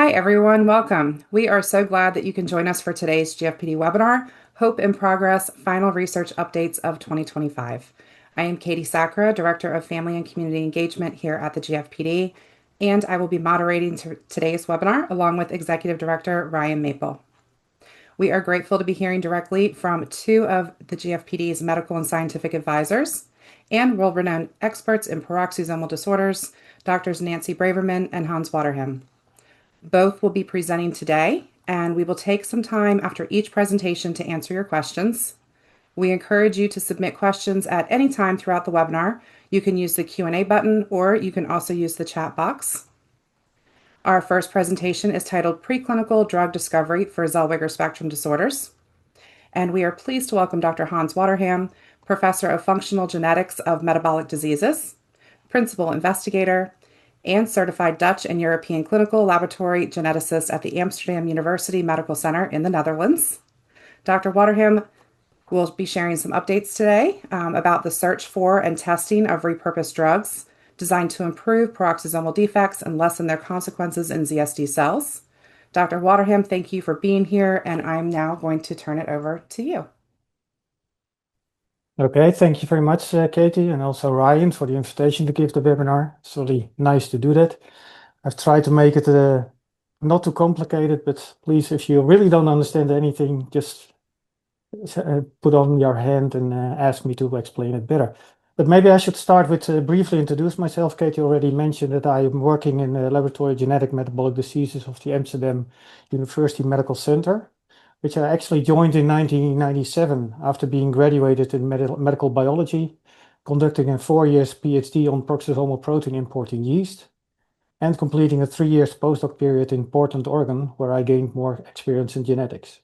Hi, everyone. Welcome. We are so glad that you can join us for today's GFPD webinar, Hope in Progress, Final Research Updates of 2025. I am Katie Sacra, Director of Family and Community Engagement here at the GFPD, and I will be moderating today's webinar along with Executive Director Ryan Maple. We are grateful to be hearing directly from two of the GFPD's medical and scientific advisors and world-renowned experts in peroxisomal disorders, Drs. Nancy Braverman and Hans Waterham. Both will be presenting today, and we will take some time after each presentation to answer your questions. We encourage you to submit questions at any time throughout the webinar. You can use the Q&A button, or you can also use the chat box. Our first presentation is titled Preclinical Drug Discovery for Zellweger Spectrum Disorders. And we are pleased to welcome Dr. Hans Waterham, Professor of Functional Genetics of Metabolic Diseases, Principal Investigator, and Certified Dutch and European Clinical Laboratory Geneticist at the Amsterdam University Medical Center in the Netherlands. Dr. Waterham will be sharing some updates today about the search for and testing of repurposed drugs designed to improve peroxisomal defects and lessen their consequences in ZSD cells. Dr. Waterham, thank you for being here, and I'm now going to turn it over to you. Okay, thank you very much, Katie, and also Ryan for the invitation to give the webinar. It's really nice to do that. I've tried to make it not too complicated, but please, if you really don't understand anything, just put on your hand and ask me to explain it better. But maybe I should start with briefly introduce myself. Katie already mentioned that I am working in the Laboratory of Genetic Metabolic Diseases of the Amsterdam University Medical Center, which I actually joined in 1997 after being graduated in medical biology, conducting a 4 years PhD on peroxisomal protein importing yeast, and completing a 3 years postdoc period in Portland, Oregon, where I gained more experience in genetics.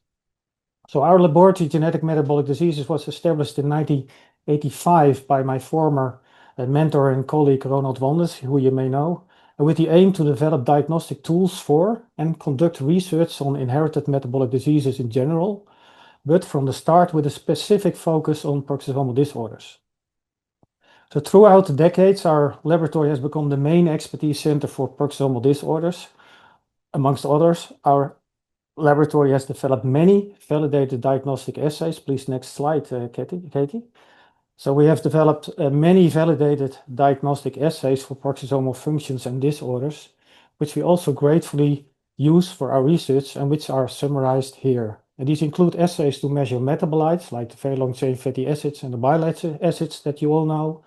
So our laboratory, Genetic Metabolic Diseases, was established in 1985 by my former mentor and colleague Ronald Wanders, who you may know, with the aim to develop diagnostic tools for and conduct research on inherited metabolic diseases in general, but from the start with a specific focus on peroxisomal disorders. So throughout the decades, our laboratory has become the main expertise center for peroxisomal disorders. Amongst others, our laboratory has developed many validated diagnostic assays. Please, next slide, Katie. So we have developed many validated diagnostic assays for peroxisomal functions and disorders, which we also gratefully use for our research and which are summarized here. And these include assays to measure metabolites like the very long chain fatty acids and the bile acids that you all know,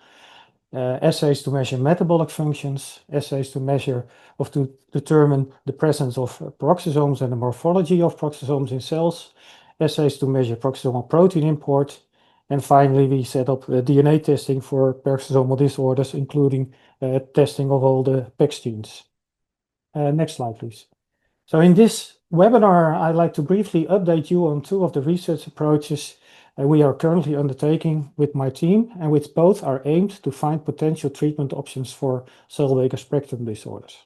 assays to measure metabolic functions, assays to measure or to determine the presence of peroxisomes and the morphology of peroxisomes in cells, assays to measure peroxisomal protein import, and finally, we set up DNA testing for peroxisomal disorders, including testing of all the PEX genes. Next slide, please. So in this webinar, I'd like to briefly update you on two of the research approaches we are currently undertaking with my team, and which both are aimed to find potential treatment options for Zellweger spectrum disorders.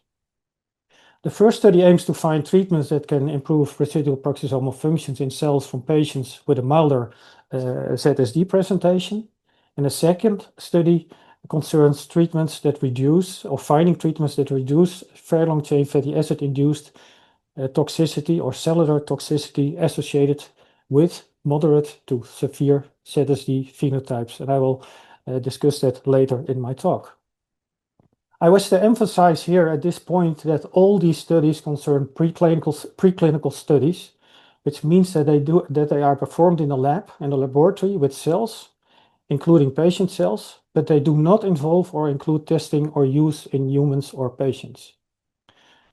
The first study aims to find treatments that can improve residual peroxisomal functions in cells from patients with a milder ZSD presentation. And the second study concerns treatments that reduce, or finding treatments that reduce very long chain fatty acid induced toxicity or cellular toxicity associated with moderate to severe ZSD phenotypes. And I will discuss that later in my talk. I wish to emphasize here at this point that all these studies concern preclinical studies, which means that they are performed in a lab, in a laboratory with cells, including patient cells, but they do not involve or include testing or use in humans or patients.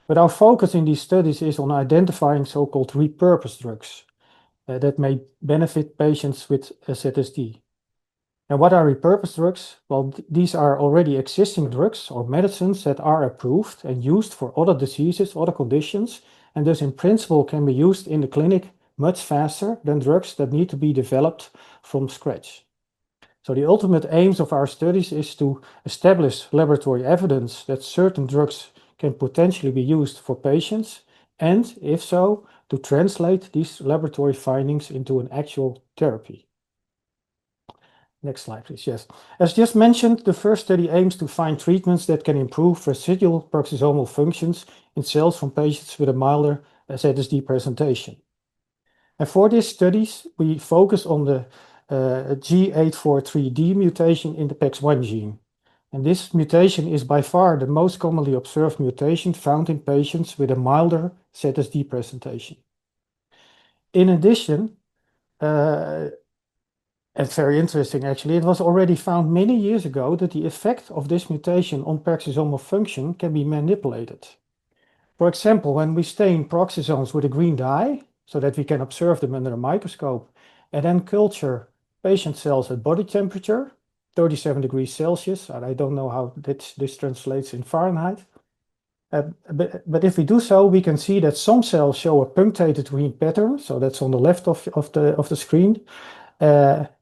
But our focus in these studies is on identifying so-called repurposed drugs that may benefit patients with ZSD. And what are repurposed drugs? Well, these are already existing drugs or medicines that are approved and used for other diseases, other conditions, and thus in principle can be used in the clinic much faster than drugs that need to be developed from scratch. So the ultimate aims of our studies is to establish laboratory evidence that certain drugs can potentially be used for patients, and if so, to translate these laboratory findings into an actual therapy. Next slide, please. Yes. As just mentioned, the first study aims to find treatments that can improve residual peroxisomal functions in cells from patients with a milder ZSD presentation. And for these studies, we focus on the G843D mutation in the PEX1 gene. And this mutation is by far the most commonly observed mutation found in patients with a milder ZSD presentation. In addition, it's very interesting actually, it was already found many years ago that the effect of this mutation on peroxisomal function can be manipulated. For example, when we stain peroxisomes with a green dye, so that we can observe them under a microscope, and then culture patient cells at body temperature, 37 degrees Celsius, and I don't know how this translates in Fahrenheit. But if we do so, we can see that some cells show a punctated green pattern, so that's on the left of the screen,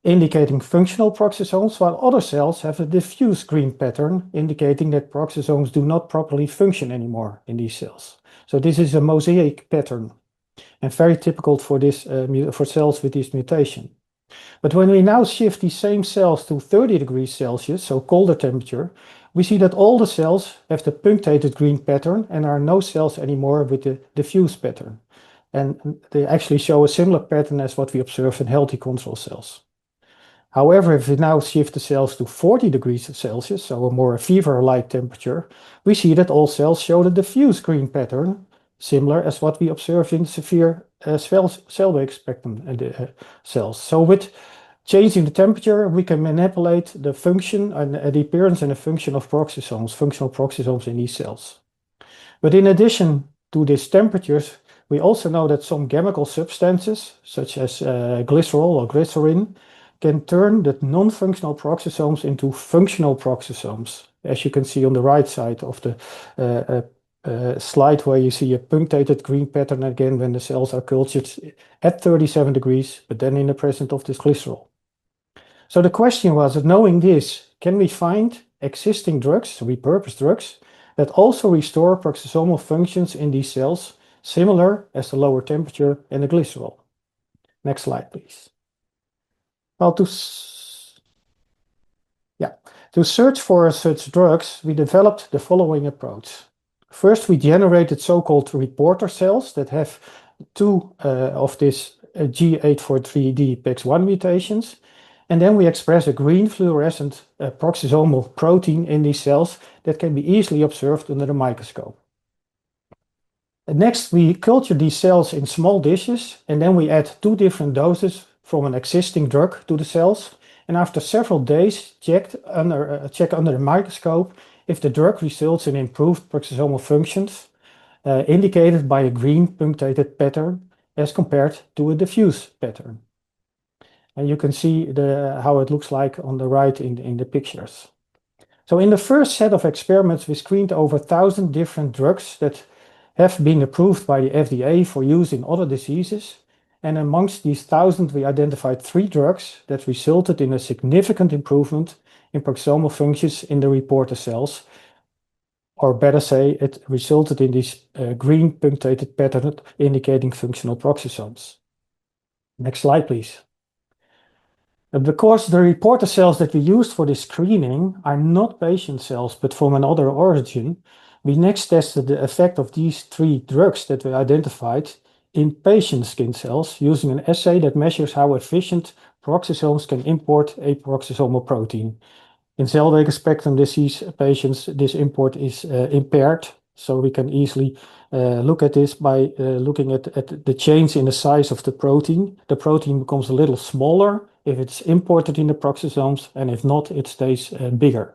indicating functional peroxisomes, while other cells have a diffuse green pattern, indicating that peroxisomes do not properly function anymore in these cells. So this is a mosaic pattern, and very typical for for cells with this mutation. But when we now shift these same cells to 30 degrees Celsius, so colder temperature, we see that all the cells have the punctated green pattern and there are no cells anymore with the diffuse pattern. And they actually show a similar pattern as what we observe in healthy control cells. However, if we now shift the cells to 40 degrees Celsius, so a more fever-like temperature, we see that all cells show the diffuse green pattern, similar as what we observe in severe Zellweger spectrum cells. So with changing the temperature, we can manipulate the function and the appearance and the function of peroxisomes, functional peroxisomes in these cells. But in addition to these temperatures, we also know that some chemical substances, such as glycerol or glycerin, can turn the non-functional peroxisomes into functional peroxisomes, as you can see on the right side of the slide, where you see a punctated green pattern again when the cells are cultured at 37 degrees, but then in the presence of this glycerol. So the question was, knowing this, can we find existing drugs, repurposed drugs, that also restore peroxisomal functions in these cells, similar as the lower temperature and the glycerol? Next slide, please. Well, to search for such drugs, we developed the following approach. First, we generated so-called reporter cells that have two of this G843D PEX1 mutations, and then we express a green fluorescent peroxisomal protein in these cells that can be easily observed under the microscope. Next, we culture these cells in small dishes, and then we add 2 different doses from an existing drug to the cells, and after several days check under the microscope if the drug results in improved peroxisomal functions, indicated by a green punctated pattern as compared to a diffuse pattern. And you can see how it looks like on the right in the pictures. So in the first set of experiments, we screened over 1,000 different drugs that have been approved by the FDA for use in other diseases. And amongst these 1,000, we identified 3 drugs that resulted in a significant improvement in peroxisomal functions in the reporter cells. Or better say, it resulted in this green punctated pattern indicating functional peroxisomes. Next slide, please. Because the reporter cells that we used for this screening are not patient cells, but from another origin, we next tested the effect of these 3 drugs that we identified in patient skin cells using an assay that measures how efficient peroxisomes can import a peroxisomal protein. In Zellweger spectrum disease patients, this import is impaired, so we can easily look at this by looking at the change in the size of the protein. The protein becomes a little smaller if it's imported in the peroxisomes, and if not, it stays bigger.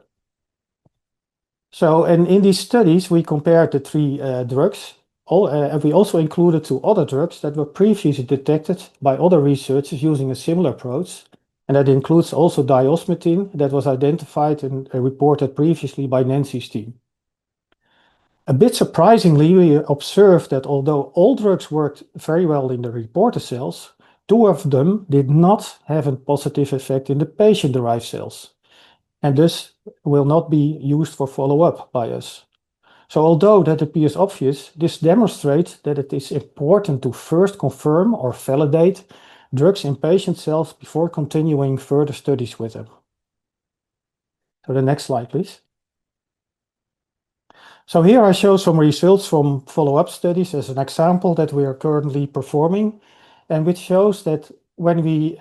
So, and in these studies, we compared the 3 drugs. And we also included 2 other drugs that were previously detected by other researchers using a similar approach. And that includes also diosmetine that was identified and reported previously by Nancy's team. A bit surprisingly, we observed that although all drugs worked very well in the reporter cells, 2 of them did not have a positive effect in the patient-derived cells, and thus will not be used for follow-up by us. So although that appears obvious, this demonstrates that it is important to first confirm or validate drugs in patient cells before continuing further studies with them. So the next slide, please. So here I show some results from follow-up studies as an example that we are currently performing, and which shows that when we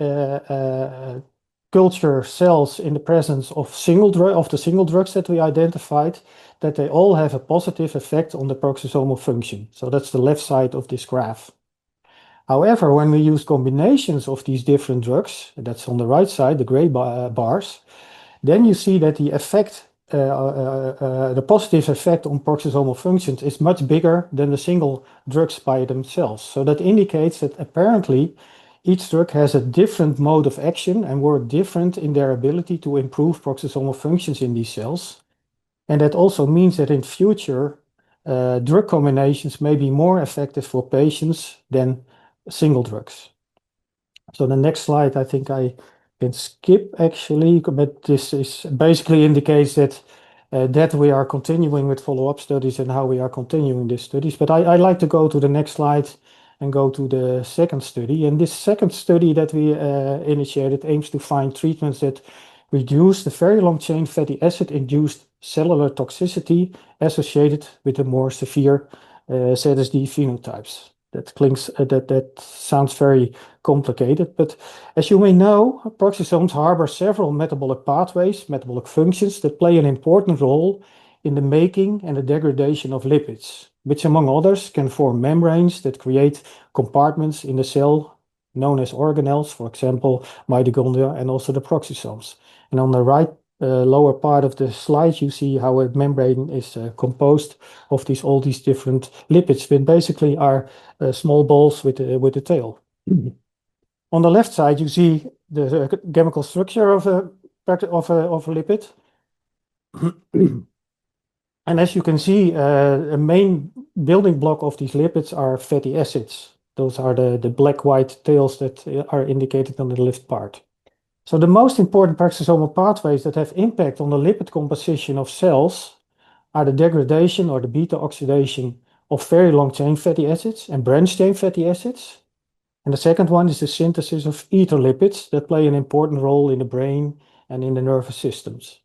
culture cells in the presence of the single drugs that we identified, that they all have a positive effect on the peroxisomal function. So that's the left side of this graph. However, when we use combinations of these different drugs, that's on the right side, the gray bars, then you see that the positive effect on peroxisomal functions is much bigger than the single drugs by themselves. So that indicates that apparently each drug has a different mode of action and work different in their ability to improve peroxisomal functions in these cells. And that also means that in future, drug combinations may be more effective for patients than single drugs. So the next slide, I think I can skip actually, but this is basically indicates that we are continuing with follow-up studies and how we are continuing these studies. But I like to go to the next slide and go to the second study. And this second study that we initiated aims to find treatments that reduce the very long-chain fatty acid-induced cellular toxicity associated with the more severe ZSD phenotypes. That sounds very complicated, but as you may know, peroxisomes harbor several metabolic pathways, metabolic functions that play an important role in the making and the degradation of lipids, which among others can form membranes that create compartments in the cell known as organelles, for example, mitochondria and also the peroxisomes. And on the right lower part of the slide, you see how a membrane is composed of all these different lipids, which basically are small balls with a tail. On the left side, you see the chemical structure of a lipid. And as you can see, a main building block of these lipids are fatty acids. Those are the black-white tails that are indicated on the left part. So the most important peroxisomal pathways that have impact on the lipid composition of cells are the degradation or the beta oxidation of very long-chain fatty acids and branched-chain fatty acids. And the second one is the synthesis of ether lipids that play an important role in the brain and in the nervous systems.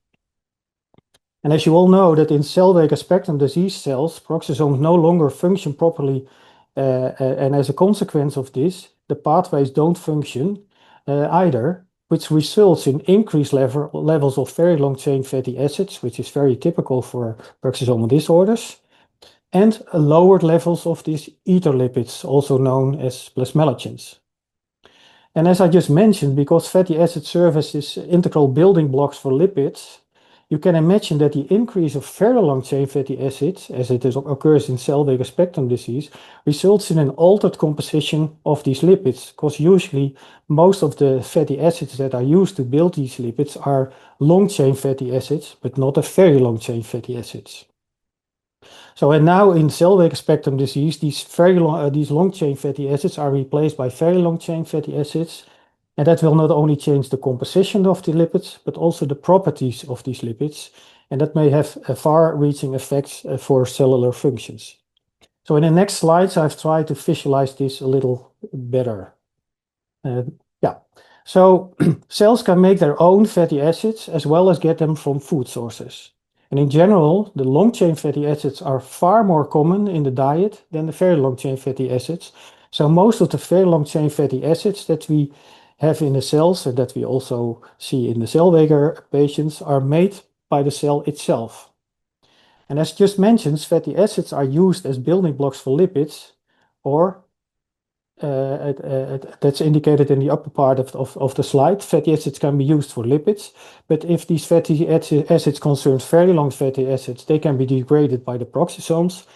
And as you all know, that in Zellweger spectrum disease cells, peroxisomes no longer function properly, and as a consequence of this, the pathways don't function either, which results in increased levels of very long-chain fatty acids, which is very typical for peroxisomal disorders, and lowered levels of these ether lipids, also known as plasmalogens. And as I just mentioned, because fatty acids serve as these integral building blocks for lipids, you can imagine that the increase of very long-chain fatty acids, as occurs in Zellweger spectrum disease, results in an altered composition of these lipids, because usually most of the fatty acids that are used to build these lipids are long-chain fatty acids, but not a very long-chain fatty acids. So, and now in Zellweger spectrum disease, these long-chain fatty acids are replaced by very long-chain fatty acids, and that will not only change the composition of the lipids, but also the properties of these lipids, and that may have far-reaching effects for cellular functions. So in the next slides, I've tried to visualize this a little better. Yeah, so cells can make their own fatty acids as well as get them from food sources. And in general, the long-chain fatty acids are far more common in the diet than the very long-chain fatty acids. So most of the very long-chain fatty acids that we have in the cells and that we also see in the Zellweger patients are made by the cell itself. And as just mentioned, fatty acids are used as building blocks for lipids, or that's indicated in the upper part of the slide. Fatty acids can be used for lipids, but if these fatty acids concern very long fatty acids, they can be degraded by the peroxisomes,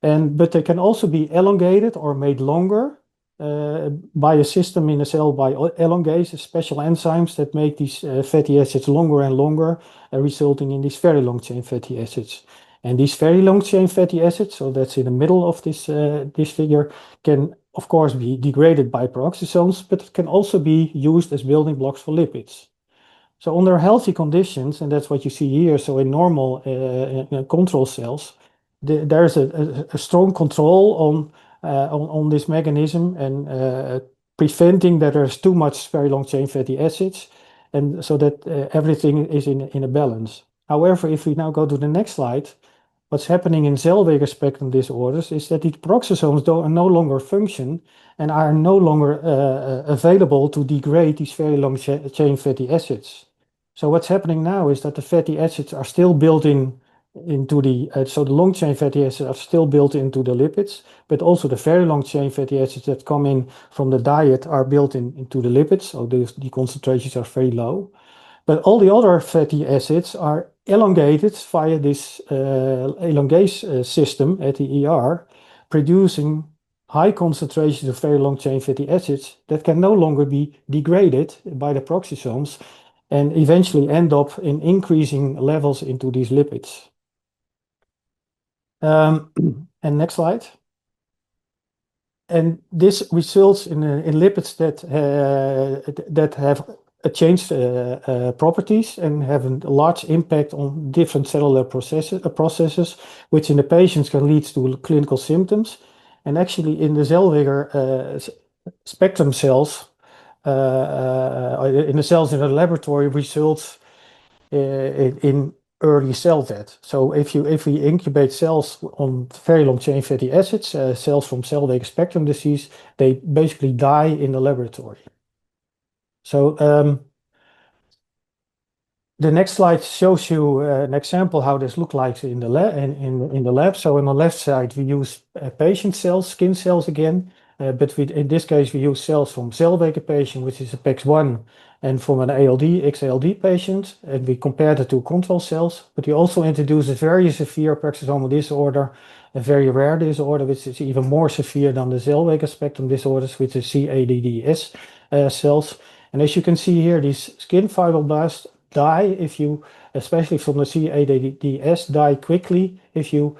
but they can also be elongated or made longer by a system in the cell by elongase, special enzymes that make these fatty acids longer and longer, resulting in these very long chain fatty acids. And these very long chain fatty acids, so that's in the middle of this figure, can of course be degraded by peroxisomes, but it can also be used as building blocks for lipids. So under healthy conditions, and that's what you see here, so in normal control cells, there's a strong control on this mechanism and preventing that there's too much very long chain fatty acids, and so that everything is in a balance. However, if we now go to the next slide, what's happening in Zellweger spectrum disorders is that the peroxisomes no longer function and are no longer available to degrade these very long chain fatty acids. So what's happening now is that the fatty acids are still built into so the long chain fatty acids are still built into the lipids, but also the very long chain fatty acids that come in from the diet are built into the lipids, so the concentrations are very low. But all the other fatty acids are elongated via this elongase system at the ER, producing high concentrations of very long chain fatty acids that can no longer be degraded by the peroxisomes and eventually end up in increasing levels into these lipids. And next slide. And this results in lipids that have changed properties and have a large impact on different cellular processes, which in the patients can lead to clinical symptoms. And actually, in the Zellweger spectrum cells, in the cells in the laboratory, results in early cell death. So if we incubate cells on very long chain fatty acids, cells from Zellweger spectrum disease, they basically die in the laboratory. So the next slide shows you an example how this looks like in the lab. So on the left side we use patient cells, skin cells again, but in this case we use cells from Zellweger patient, which is a PEX1, and from an ALD, XALD patient, and we compare the two control cells. But we also introduce a very severe peroxisomal disorder, a very rare disorder, which is even more severe than the Zellweger spectrum disorders, which is CADDS cells. And as you can see here, these skin fibroblasts die if you, especially from the CADDS, die quickly if you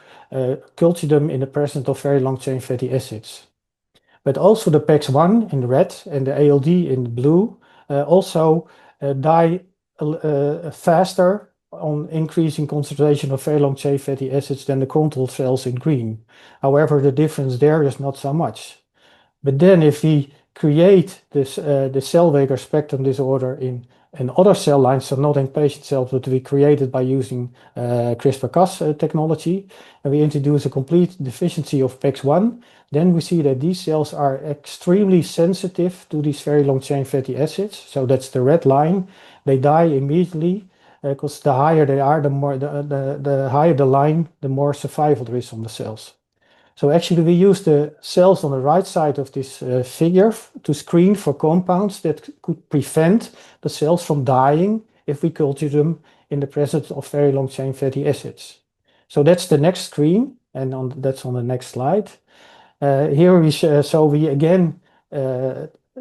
culture them in the presence of very long chain fatty acids. But also the PEX1 in red and the ALD in blue also die faster on increasing concentration of very long chain fatty acids than the control cells in green. However, the difference there is not so much. But then if we create this the Zellweger spectrum disorder in other cell lines, so not in patient cells, but we create it by using CRISPR-Cas technology, and we introduce a complete deficiency of PEX1, then we see that these cells are extremely sensitive to these very long chain fatty acids. So that's the red line. They die immediately because the higher they are, the higher the line, the more survival there is on the cells. So actually we use the cells on the right side of this figure to screen for compounds that could prevent the cells from dying if we culture them in the presence of very long chain fatty acids. So that's the next screen, and that's on the next slide. Here we again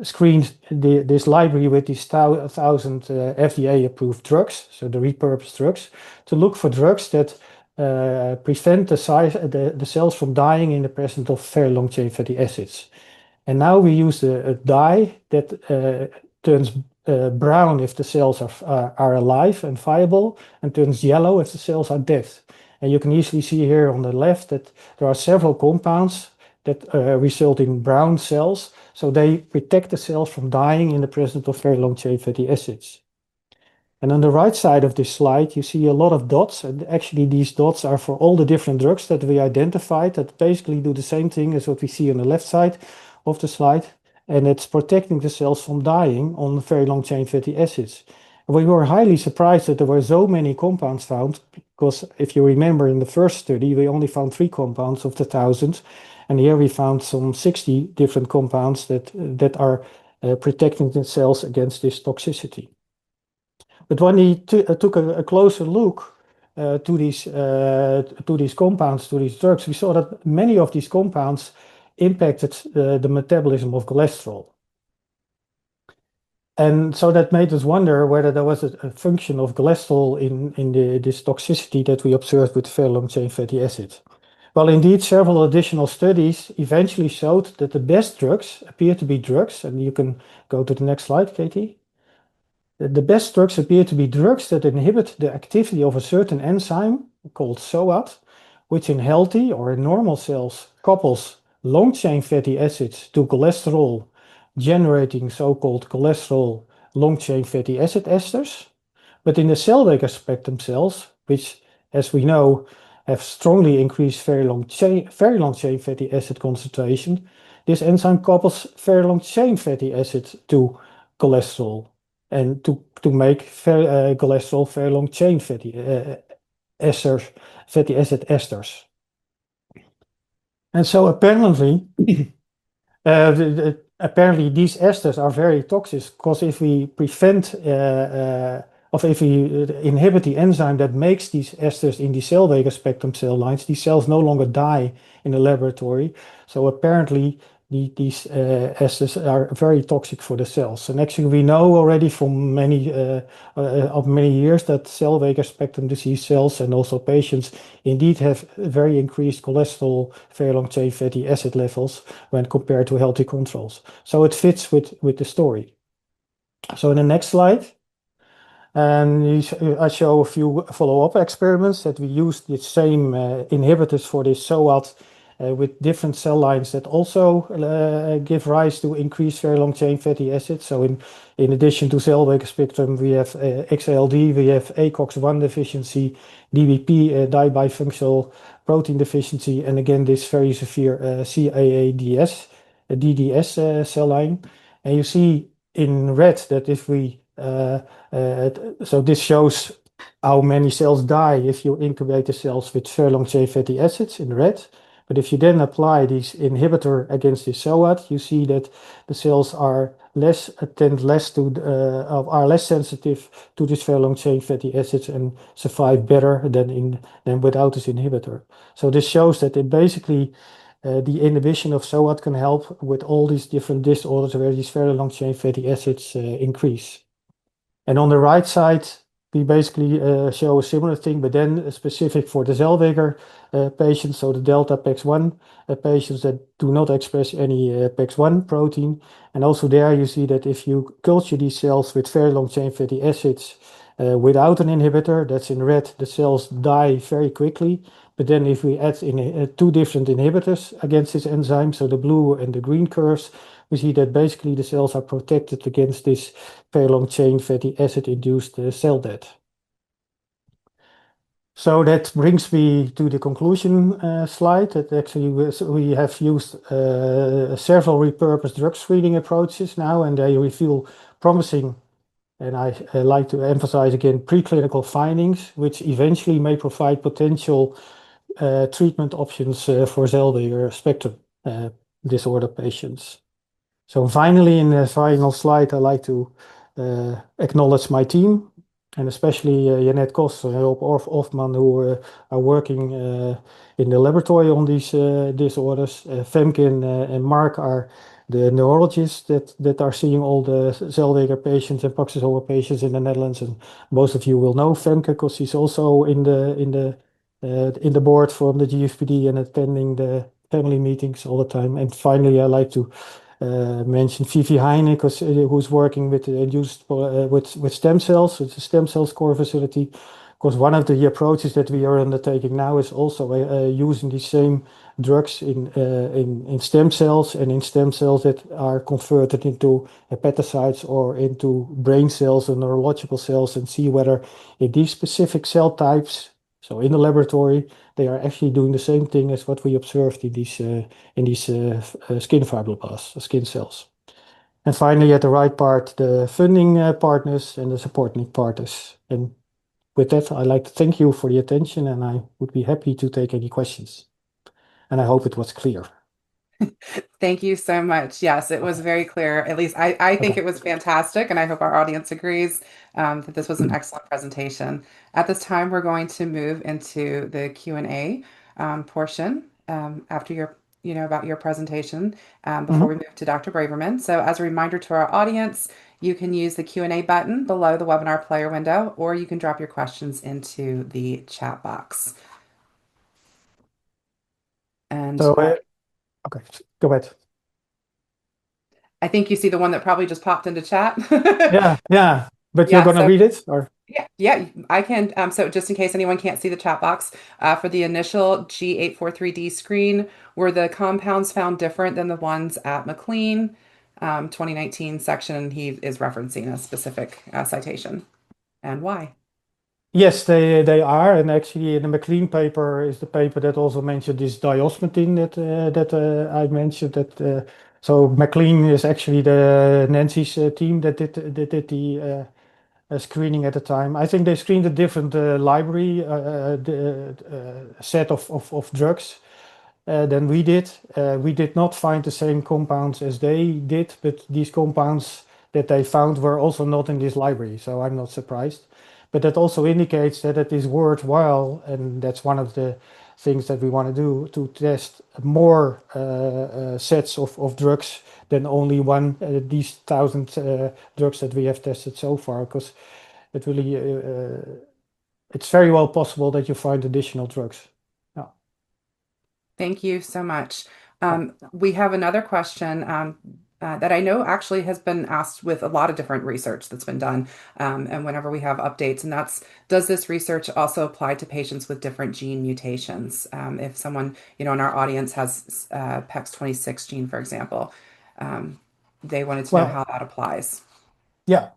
screened this library with these 1,000 FDA-approved drugs, so the repurposed drugs, to look for drugs that prevent the cells from dying in the presence of very long chain fatty acids. And now we use a dye that turns brown if the cells are alive and viable, and turns yellow if the cells are dead. And you can easily see here on the left that there are several compounds that result in brown cells, so they protect the cells from dying in the presence of very long chain fatty acids. And on the right side of this slide, you see a lot of dots, and actually these dots are for all the different drugs that we identified that basically do the same thing as what we see on the left side of the slide, and it's protecting the cells from dying on very long chain fatty acids. And we were highly surprised that there were so many compounds found, because if you remember in the first study, we only found 3 compounds of the 1,000, and here we found some 60 different compounds that are protecting the cells against this toxicity. But when he took a closer look to these compounds, to these drugs, we saw that many of these compounds impacted the metabolism of cholesterol. And so that made us wonder whether there was a function of cholesterol in this toxicity that we observed with very long chain fatty acids. Well, indeed, several additional studies eventually showed that the best drugs appear to be drugs, and you can go to the next slide, Katie. The best drugs appear to be drugs that inhibit the activity of a certain enzyme called SOAT, which in healthy or in normal cells couples long-chain fatty acids to cholesterol, generating so-called cholesterol long-chain fatty acid esters. But in the Zellweger spectrum cells, which, as we know, have strongly increased very long chain fatty acid concentration, this enzyme couples very long chain fatty acid to cholesterol and to make cholesterol very long chain esters, fatty acid esters. And so apparently these esters are very toxic because if we if we inhibit the enzyme that makes these esters in the Zellweger spectrum cell lines, these cells no longer die in the laboratory. So apparently these esters are very toxic for the cells. And actually we know already from many years that Zellweger spectrum disease cells and also patients indeed have very increased cholesterol, very long chain fatty acid levels when compared to healthy controls. So it fits with the story. So in the next slide, I show a few follow-up experiments that we used the same inhibitors for this SOAT with different cell lines that also give rise to increased very long chain fatty acids. So in addition to Zellweger spectrum, we have XALD, we have ACOX-1 deficiency, DBP, dibifunctional protein deficiency, and again this very severe CAADS, DDS cell line. And you see in red that if we uh, so this shows how many cells die if you incubate the cells with very long chain fatty acids in red. But if you then apply this inhibitor against this SOAT, you see that the cells are less are less sensitive to this very long chain fatty acids and survive better than without this inhibitor. So this shows that it basically the inhibition of SOAT can help with all these different disorders where these very long chain fatty acids increase. And on the right side, we basically show a similar thing, but then specific for the Zellweger patients, so the delta PEX1 patients that do not express any PEX1 protein. And also there you see that if you culture these cells with very long chain fatty acids without an inhibitor, that's in red, the cells die very quickly. But then if we add in two different inhibitors against this enzyme, so the blue and the green curves, we see that basically the cells are protected against this very long chain fatty acid induced cell death. So that brings me to the conclusion slide that actually we have used several repurposed drug screening approaches now, and they reveal promising, and I like to emphasize again, preclinical findings, which eventually may provide potential treatment options for Zellweger spectrum disorder patients. So finally, in the final slide, I'd like to acknowledge my team, and especially Jeanette Kos and Rob Hofman, who are working in the laboratory on these disorders. Femke and Mark are the neurologists that are seeing all the Zellweger patients and Peroxisomal patients in the Netherlands. And most of you will know Femke because she's also in the board from the GFPD and attending the family meetings all the time. And finally, I like to mention Vivi Heine, who's working with with stem cells, with the stem cells core facility. Because one of the approaches that we are undertaking now is also using the same drugs in stem cells and in stem cells that are converted into hepatocytes or into brain cells and neurological cells, and see whether in these specific cell types, so in the laboratory, they are actually doing the same thing as what we observed in these skin fibroblasts, skin cells. And finally, at the right part, the funding partners and the supporting partners. And with that, I'd like to thank you for the attention, and I would be happy to take any questions. And I hope it was clear. Thank you so much. Yes, it was Okay. very clear. At least I think Okay. it was fantastic, and I hope our audience agrees that this was an excellent presentation. At this time, we're going to move into the Q&A portion after about your presentation before we Mhm. move to Dr. Braverman. So as a reminder to our audience, you can use the Q&A button below the webinar player window, or you can drop your questions into the chat box. And So, okay, go ahead. I think you see the one that probably just popped into chat. Yeah, yeah. But you're Yeah, gonna so read it, or yeah, I can. So just in case anyone can't see the chat box, for the initial G843D screen, were the compounds found different than the ones at McLean 2019 section? He is referencing a specific citation and why. Yes, they are, and actually the McLean paper is the paper that also mentioned this diosmetine that I mentioned. So McLean is actually the Nancy's team that did the screening at the time. I think they screened a different library set of drugs than we did. We did not find the same compounds as they did, but these compounds that they found were also not in this library, so I'm not surprised. But that also indicates that it is worthwhile, and that's one of the things that we want to do, to test more sets of drugs than only one, these 1,000 drugs that we have tested so far, because it really, it's very well possible that you find additional drugs. Yeah. Thank you so much. Yeah. We have another question that I know actually has been asked with a lot of different research that's been done, and whenever we have updates, and that's, does this research also apply to patients with different gene mutations? If someone, in our audience has PEX26 gene, for example, they wanted to know how Well, that applies. yeah,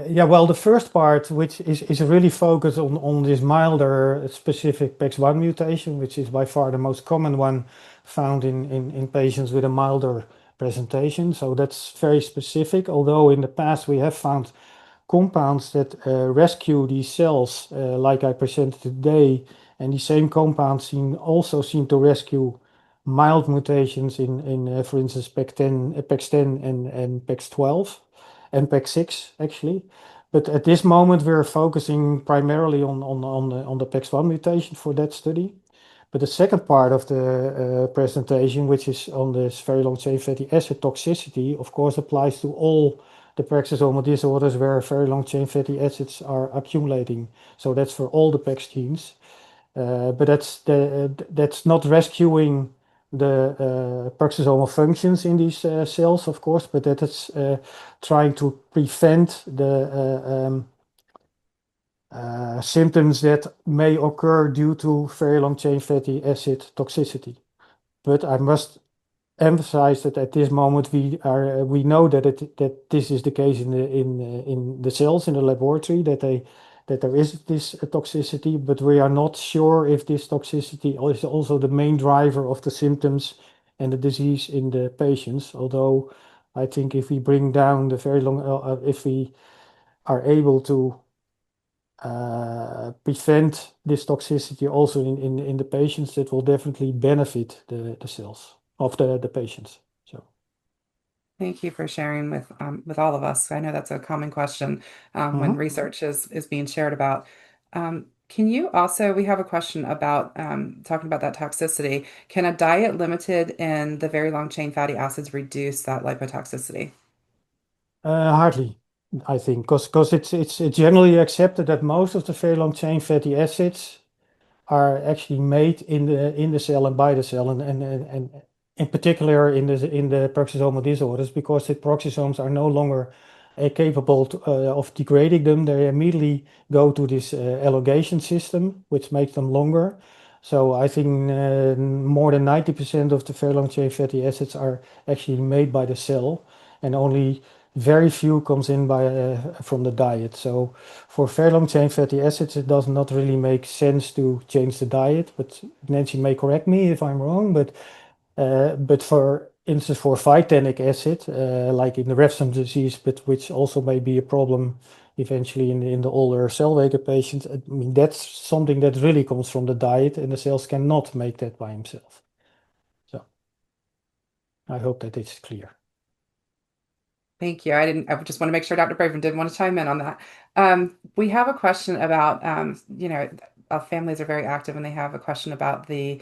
yeah. Well, the first part, which is really focused on this milder specific PEX1 mutation, which is by far the most common one found in patients with a milder presentation. So that's very specific. Although in the past we have found compounds that rescue these cells, like I presented today, and the same compounds also seem to rescue mild mutations in for instance, PEX10 and PEX12 and PEX6 actually. But at this moment, we're focusing primarily on the PEX1 mutation for that study. But the second part of the presentation, which is on this very long chain fatty acid toxicity, of course, applies to all the peroxisomal disorders where very long chain fatty acids are accumulating. So that's for all the PEX genes. But that's not rescuing the peroxisomal functions in these cells, of course, but that is trying to prevent the symptoms that may occur due to very long chain fatty acid toxicity. But I must emphasize that at this moment we know that this is the case in the cells in the laboratory, that there is this toxicity, but we are not sure if this toxicity is also the main driver of the symptoms and the disease in the patients. Although I think if we bring down the very long, if we are able to prevent this toxicity also in the patients, that will definitely benefit the cells of the patients. So, Thank you for sharing with all of us. I know that's a common question when mhm. research is being shared about. Can you also, we have a question about talking about that toxicity. Can a diet limited in the very long chain fatty acids reduce that lipotoxicity? Hardly, I think, because it's generally accepted that most of the very long chain fatty acids are actually made in the cell and by the cell, and in particular in the peroxisomal disorders, because the peroxisomes are no longer capable of degrading them. They immediately go to this elongation system, which makes them longer. So I think more than 90% of the very long chain fatty acids are actually made by the cell, and only very few comes in from the diet. So for very long chain fatty acids, it does not really make sense to change the diet. But Nancy may correct me if I'm wrong. But for instance, for vitanic acid, like in the Refsum disease, but which also may be a problem eventually in the older Zellweger patients, I mean, that's something that really comes from the diet, and the cells cannot make that by himself. So I hope that it's clear. Thank you. I just want to make sure Dr. Braverman did want to chime in on that. We have a question about, families are very active and they have a question about the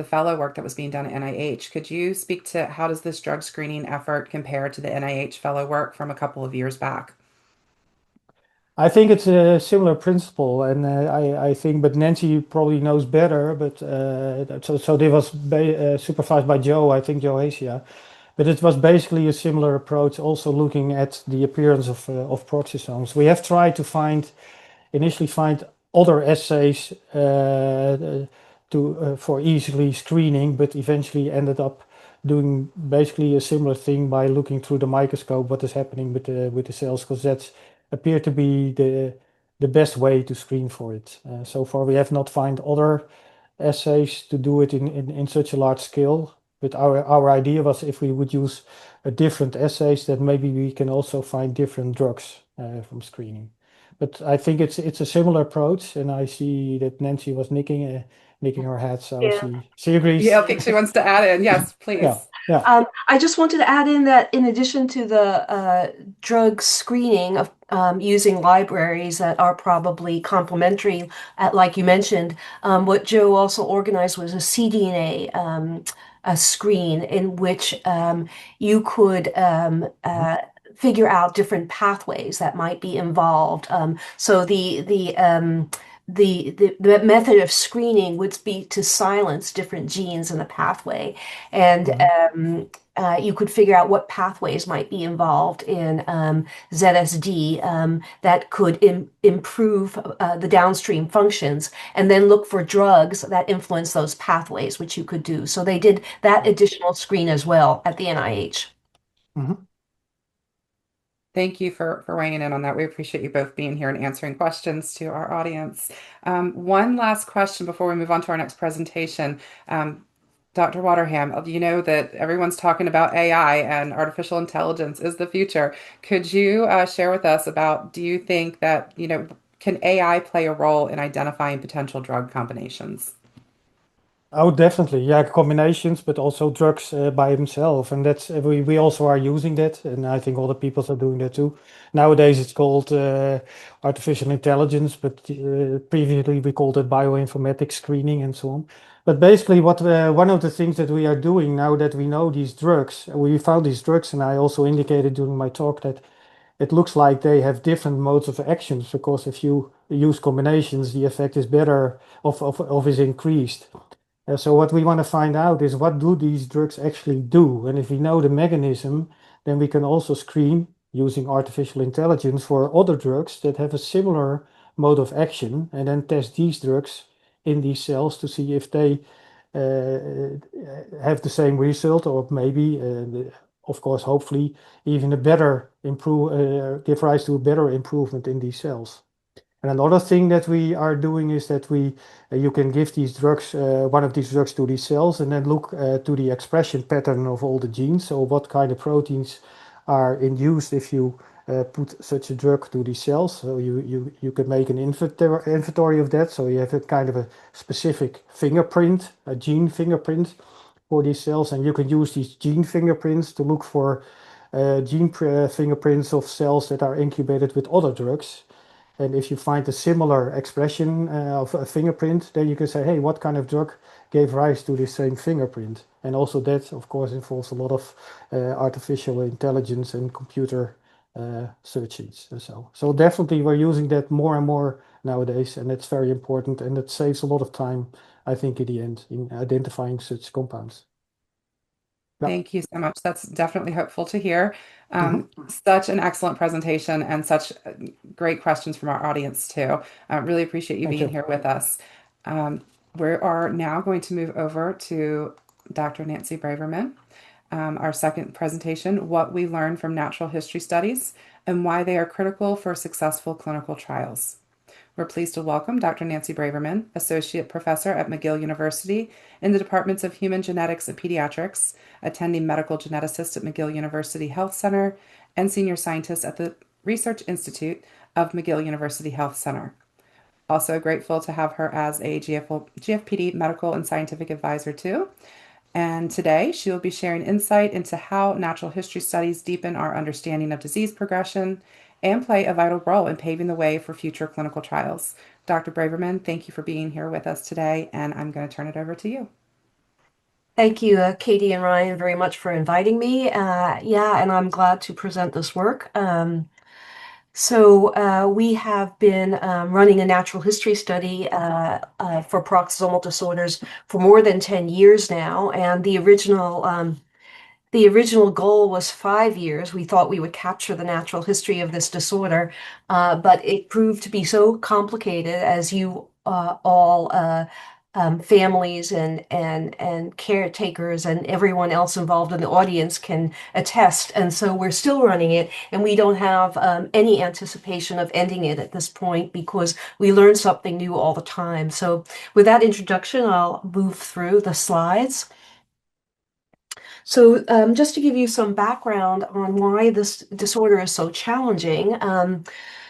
fellow work that was being done at NIH. Could you speak to how does this drug screening effort compare to the NIH fellow work from a couple of years back? I think it's a similar principle, and I think, but Nancy probably knows better. But so this was supervised by Joe, I think Joe Asia, but it was basically a similar approach, also looking at the appearance of peroxisomes. We have tried to initially find other assays for easily screening, but eventually ended up doing basically a similar thing by looking through the microscope what is happening with the cells, because that's appeared to be the best way to screen for it. So far, we have not found other assays to do it in such a large scale. But our idea was if we would use a different assays, that maybe we can also find different drugs from screening. But I think it's a similar approach, and I see that Nancy was nicking her head, so Yeah. she agrees. Yeah, I think she wants to add in. Yes, Yeah, please. yeah. I just wanted to add in that in addition to the drug screening of using libraries that are probably complementary, like you mentioned, what Joe also organized was a cDNA a screen in which you could Mhm, figure out different pathways that might be involved. So the method of screening would be to silence different genes in the pathway, and mhm, you could figure out what pathways might be involved in ZSD that could improve the downstream functions, and then look for drugs that influence those pathways, which you could do. So they did that additional screen as well at the NIH. mhm. Thank you for weighing in on that. We appreciate you both being here and answering questions to our audience. One last question before we move on to our next presentation. Dr. Waterham, you know that everyone's talking about AI and artificial intelligence is the future. Could you share with us about, do you think that, can AI play a role in identifying potential drug combinations? Oh, definitely. Yeah, combinations, but also drugs by themselves. And that's we also are using that. And I think other people are doing that too. Nowadays it's called artificial intelligence, but previously we called it bioinformatics screening and so on. But basically, what one of the things that we are doing now that we know these drugs, we found these drugs, and I also indicated during my talk that it looks like they have different modes of actions because if you use combinations, the effect is better of is increased. So what we want to find out is what do these drugs actually do? And if we know the mechanism, then we can also screen using artificial intelligence for other drugs that have a similar mode of action and then test these drugs in these cells to see if they have the same result or maybe, of course, hopefully even a better improve, give rise to a better improvement in these cells. And another thing that we are doing is that you can give these drugs, one of these drugs to these cells and then look to the expression pattern of all the genes. So what kind of proteins are induced if you put such a drug to these cells. So you can make an inventory of that. So you have a kind of a specific fingerprint, a gene fingerprint for these cells. And you can use these gene fingerprints to look for fingerprints of cells that are incubated with other drugs. And if you find a similar expression of a fingerprint, then you can say, hey, what kind of drug gave rise to this same fingerprint? And also that, of course, involves a lot of artificial intelligence and computer searches. And so definitely we're using that more and more nowadays, and it's very important, and it saves a lot of time, I think, in the end, in identifying such compounds. Yeah. Thank you so much. That's definitely hopeful to hear. Mhm. Such an excellent presentation and such great questions from our audience too. I really appreciate you Thank being you. here with us. Um, we are now going to move over to Dr. Nancy Braverman. Our second presentation, What We Learn from Natural History Studies and Why They Are Critical for Successful Clinical Trials. We're pleased to welcome Dr. Nancy Braverman, Associate Professor at McGill University in the Departments of Human Genetics and Pediatrics, attending Medical Geneticist at McGill University Health Center, and Senior Scientist at the Research Institute of McGill University Health Center. Also grateful to have her as a GFPD Medical and Scientific Advisor too. And today she will be sharing insight into how natural history studies deepen our understanding of disease progression and play a vital role in paving the way for future clinical trials. Dr. Braverman, thank you for being here with us today, and I'm going to turn it over to you. Thank you, Katie and Ryan, very much for inviting me. Yeah, and I'm glad to present this work. We have been running a natural history study for peroxisomal disorders for more than 10 years now, and the original goal was 5 years. We thought we would capture the natural history of this disorder, but it proved to be so complicated, as you all families and caretakers and everyone else involved in the audience can attest. And so we're still running it, and we don't have any anticipation of ending it at this point because we learn something new all the time. So with that introduction, I'll move through the slides. So just to give you some background on why this disorder is so challenging,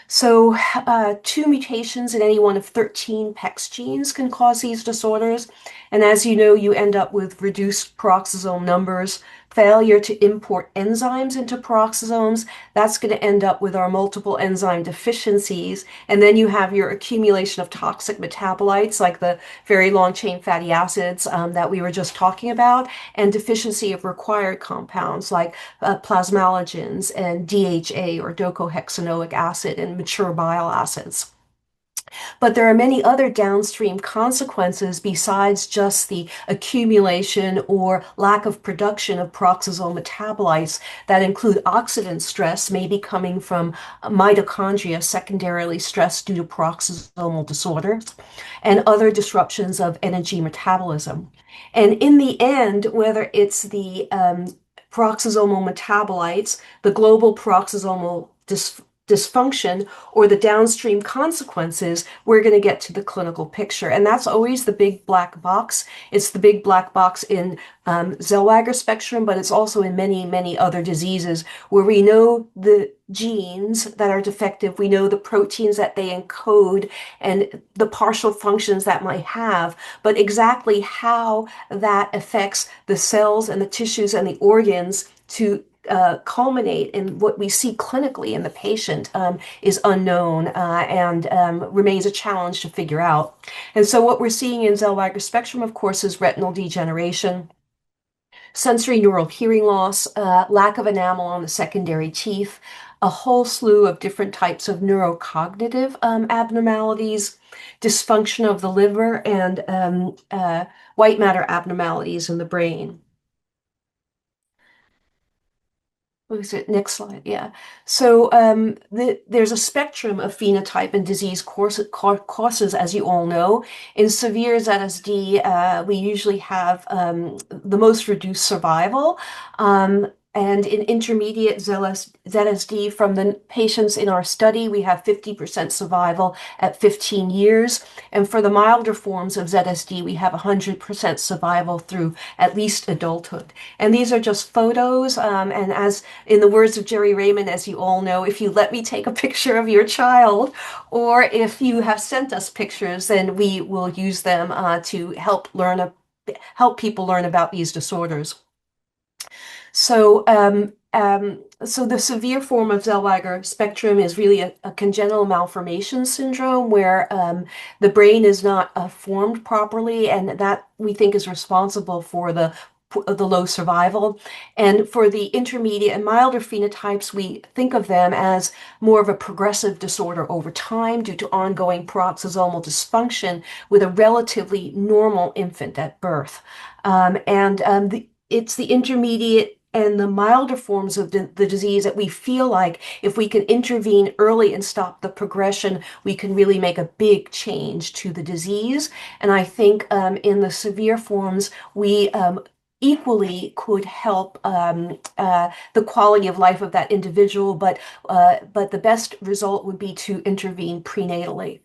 so 2 mutations in any one of 13 PEX genes can cause these disorders. And as you know, you end up with reduced peroxisome numbers, failure to import enzymes into peroxisomes. That's going to end up with our multiple enzyme deficiencies. And then you have your accumulation of toxic metabolites like the very long chain fatty acids that we were just talking about, and deficiency of required compounds like plasmalogens and DHA or docosahexaenoic acid and mature bile acids. But there are many other downstream consequences besides just the accumulation or lack of production of peroxisome metabolites that include oxidant stress, maybe coming from mitochondria secondarily stressed due to peroxisomal disorders, and other disruptions of energy metabolism. And in the end, whether it's the peroxisomal metabolites, the global peroxisomal dysfunction, or the downstream consequences, we're going to get to the clinical picture. And that's always the big black box. It's the big black box in Zellweger spectrum, but it's also in many, many other diseases where we know the genes that are defective, we know the proteins that they encode and the partial functions that might have, but exactly how that affects the cells and the tissues and the organs to culminate in what we see clinically in the patient is unknown and remains a challenge to figure out. And so what we're seeing in Zellweger spectrum, of course, is retinal degeneration, sensory neural hearing loss, lack of enamel on the secondary teeth, a whole slew of different types of neurocognitive abnormalities, dysfunction of the liver, and white matter abnormalities in the brain. What is it? Next slide. Yeah. So there's a spectrum of phenotype and disease courses, as you all know. In severe ZSD, we usually have the most reduced survival. And in intermediate ZSD, from the patients in our study, we have 50% survival at 15 years. And for the milder forms of ZSD, we have 100% survival through at least adulthood. And these are just photos. And as in the words of Jerry Raymond, as you all know, if you let me take a picture of your child, or if you have sent us pictures, then we will use them to help people learn about these disorders. So, so the severe form of Zellweger spectrum is really a congenital malformation syndrome where the brain is not formed properly, and that we think is responsible for the low survival. And for the intermediate and milder phenotypes, we think of them as more of a progressive disorder over time due to ongoing peroxisomal dysfunction with a relatively normal infant at birth. It's the intermediate and the milder forms of the disease that we feel like if we can intervene early and stop the progression, we can really make a big change to the disease. And I think in the severe forms, we equally could help the quality of life of that individual, but the best result would be to intervene prenatally.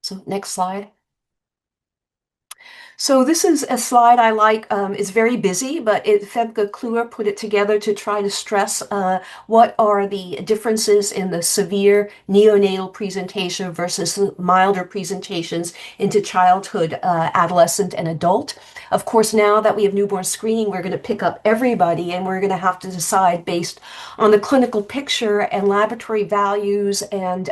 So next slide. So this is a slide I like. It's very busy, but Femke Kluwer put it together to try to stress what are the differences in the severe neonatal presentation versus the milder presentations into childhood, adolescent, and adult. Of course, now that we have newborn screening, we're going to pick up everybody, and we're going to have to decide based on the clinical picture and laboratory values and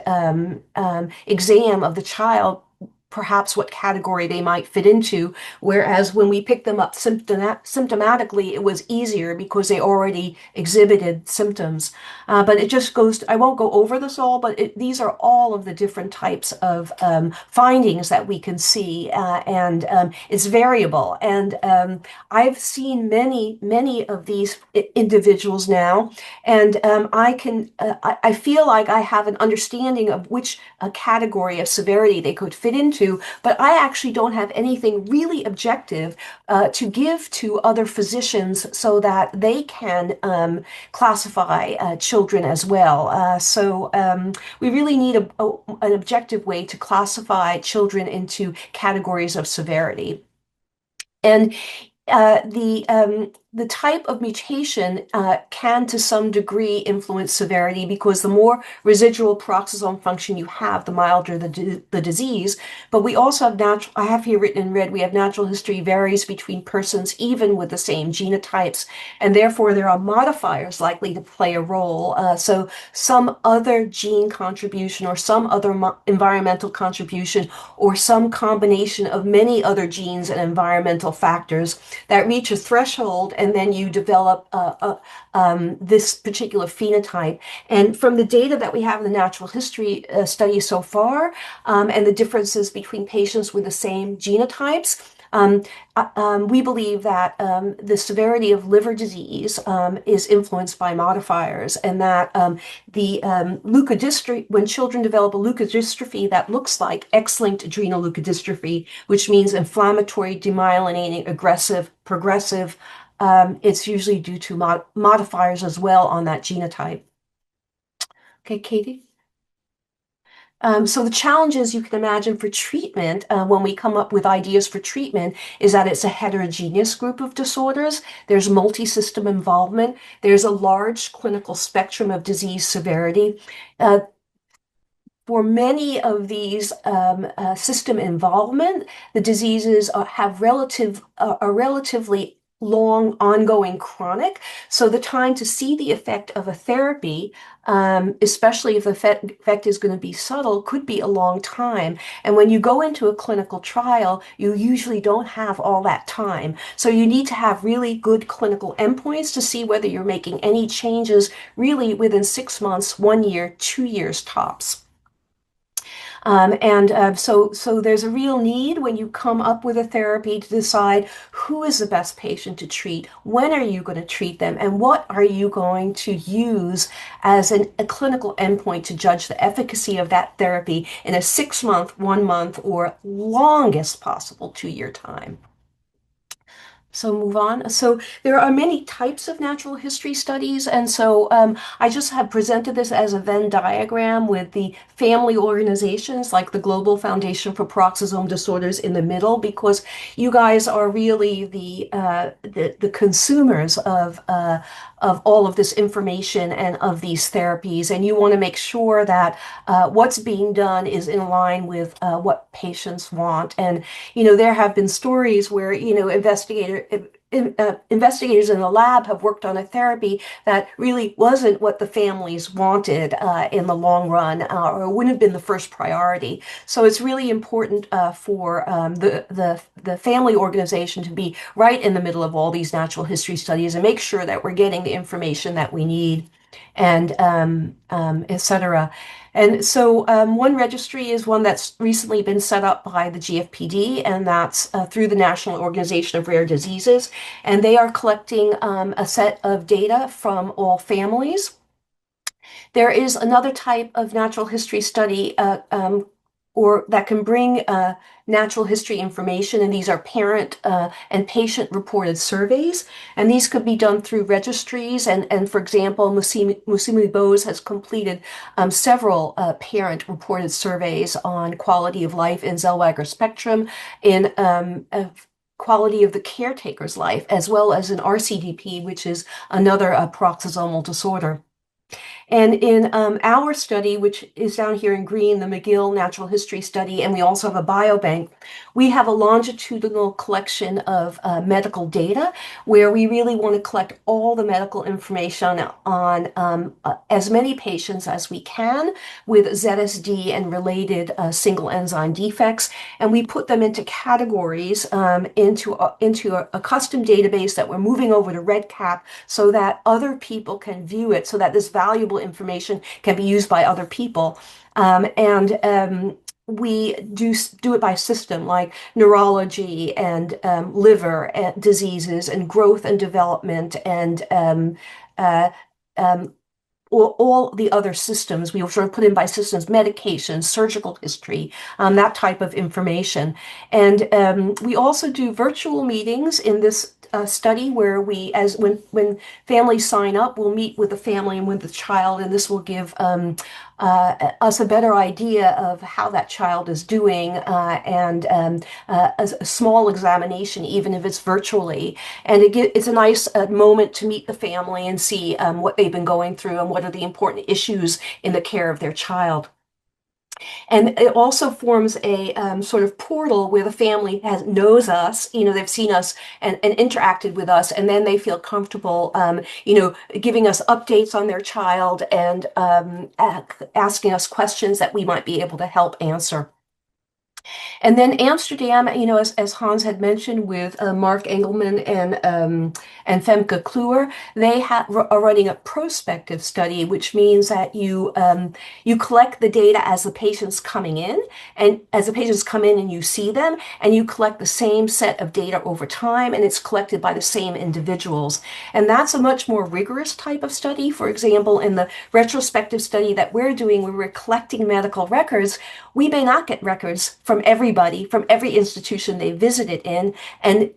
exam of the child, perhaps what category they might fit into, whereas when we picked them up symptomatically, it was easier because they already exhibited symptoms. But it just goes, I won't go over this all, but these are all of the different types of findings that we can see, and it's variable. And I've seen many of these individuals now, and I feel like I have an understanding of which category of severity they could fit into. to, but I actually don't have anything really objective to give to other physicians so that they can classify children as well. So we really need an objective way to classify children into categories of severity. And the type of mutation can, to some degree, influence severity, because the more residual peroxisome function you have, the milder the disease. But we also have I have here written in red, we have natural history varies between persons even with the same genotypes, and therefore there are modifiers likely to play a role. So some other gene contribution or some other environmental contribution or some combination of many other genes and environmental factors that reach a threshold, and then you develop this particular phenotype. And from the data that we have in the natural history study so far, and the differences between patients with the same genotypes, we believe that the severity of liver disease is influenced by modifiers, and that the leukodystrophy, when children develop a leukodystrophy that looks like X-linked adrenoleukodystrophy, which means inflammatory, demyelinating, aggressive, progressive, it's usually due to modifiers as well on that genotype. Okay, Katie? So the challenges you can imagine for treatment, when we come up with ideas for treatment, is that it's a heterogeneous group of disorders. There's multi-system involvement. There's a large clinical spectrum of disease severity. For many of these system involvement, the diseases have relatively long, ongoing, chronic. So the time to see the effect of a therapy, especially if the effect is going to be subtle, could be a long time. And when you go into a clinical trial, you usually don't have all that time. So you need to have really good clinical endpoints to see whether you're making any changes really within 6 months, 1 year, 2 years tops. So there's a real need when you come up with a therapy to decide who is the best patient to treat, when are you going to treat them, and what are you going to use as a clinical endpoint to judge the efficacy of that therapy in a 6-month, 1 month, or longest possible 2-year time. So move on. So there are many types of natural history studies, and so I just have presented this as a Venn diagram with the family organizations like the Global Foundation for Peroxisome Disorders in the middle, because you guys are really the consumers of all of this information and of these therapies, and you want to make sure that what's being done is in line with what patients want. And there have been stories where investigators in the lab have worked on a therapy that really wasn't what the families wanted in the long run, or wouldn't have been the first priority. So it's really important for the family organization to be right in the middle of all these natural history studies and make sure that we're getting the information that we need, and etc. And so one registry is one that's recently been set up by the GFPD, and that's through the National Organization of Rare Diseases. And they are collecting a set of data from all families. There is another type of natural history study or that can bring natural history information, and these are parent and patient reported surveys, and these could be done through registries, and for example, Musimi Bose has completed several parent reported surveys on quality of life in Zellweger spectrum, in quality of the caretaker's life, as well as in RCDP, which is another peroxisomal disorder. And in our study, which is down here in green, the McGill Natural History Study, and we also have a biobank, we have a longitudinal collection of medical data where we really want to collect all the medical information on as many patients as we can with ZSD and related single enzyme defects. And we put them into categories, into a custom database that we're moving over to REDCap so that other people can view it, so that this valuable information can be used by other people. We do it by system, like neurology and liver diseases and growth and development and all the other systems. We sort of put in by systems, medication, surgical history, that type of information. And we also do virtual meetings in this study where when families sign up, we'll meet with the family and with the child, and this will give us a better idea of how that child is doing, and a small examination, even if it's virtually. And it's a nice moment to meet the family and see what they've been going through and what are the important issues in the care of their child. And it also forms a sort of portal where the family knows us, they've seen us and interacted with us, and then they feel comfortable, giving us updates on their child and asking us questions that we might be able to help answer. And then Amsterdam, as Hans had mentioned, with Mark Engelman and Femke Kluwer, they are running a prospective study, which means that you collect the data as the patients coming in, and as the patients come in and you see them, and you collect the same set of data over time, and it's collected by the same individuals. And that's a much more rigorous type of study. For example, in the retrospective study that we're doing, where we're collecting medical records, we may not get records from everybody, from every institution they visited in. And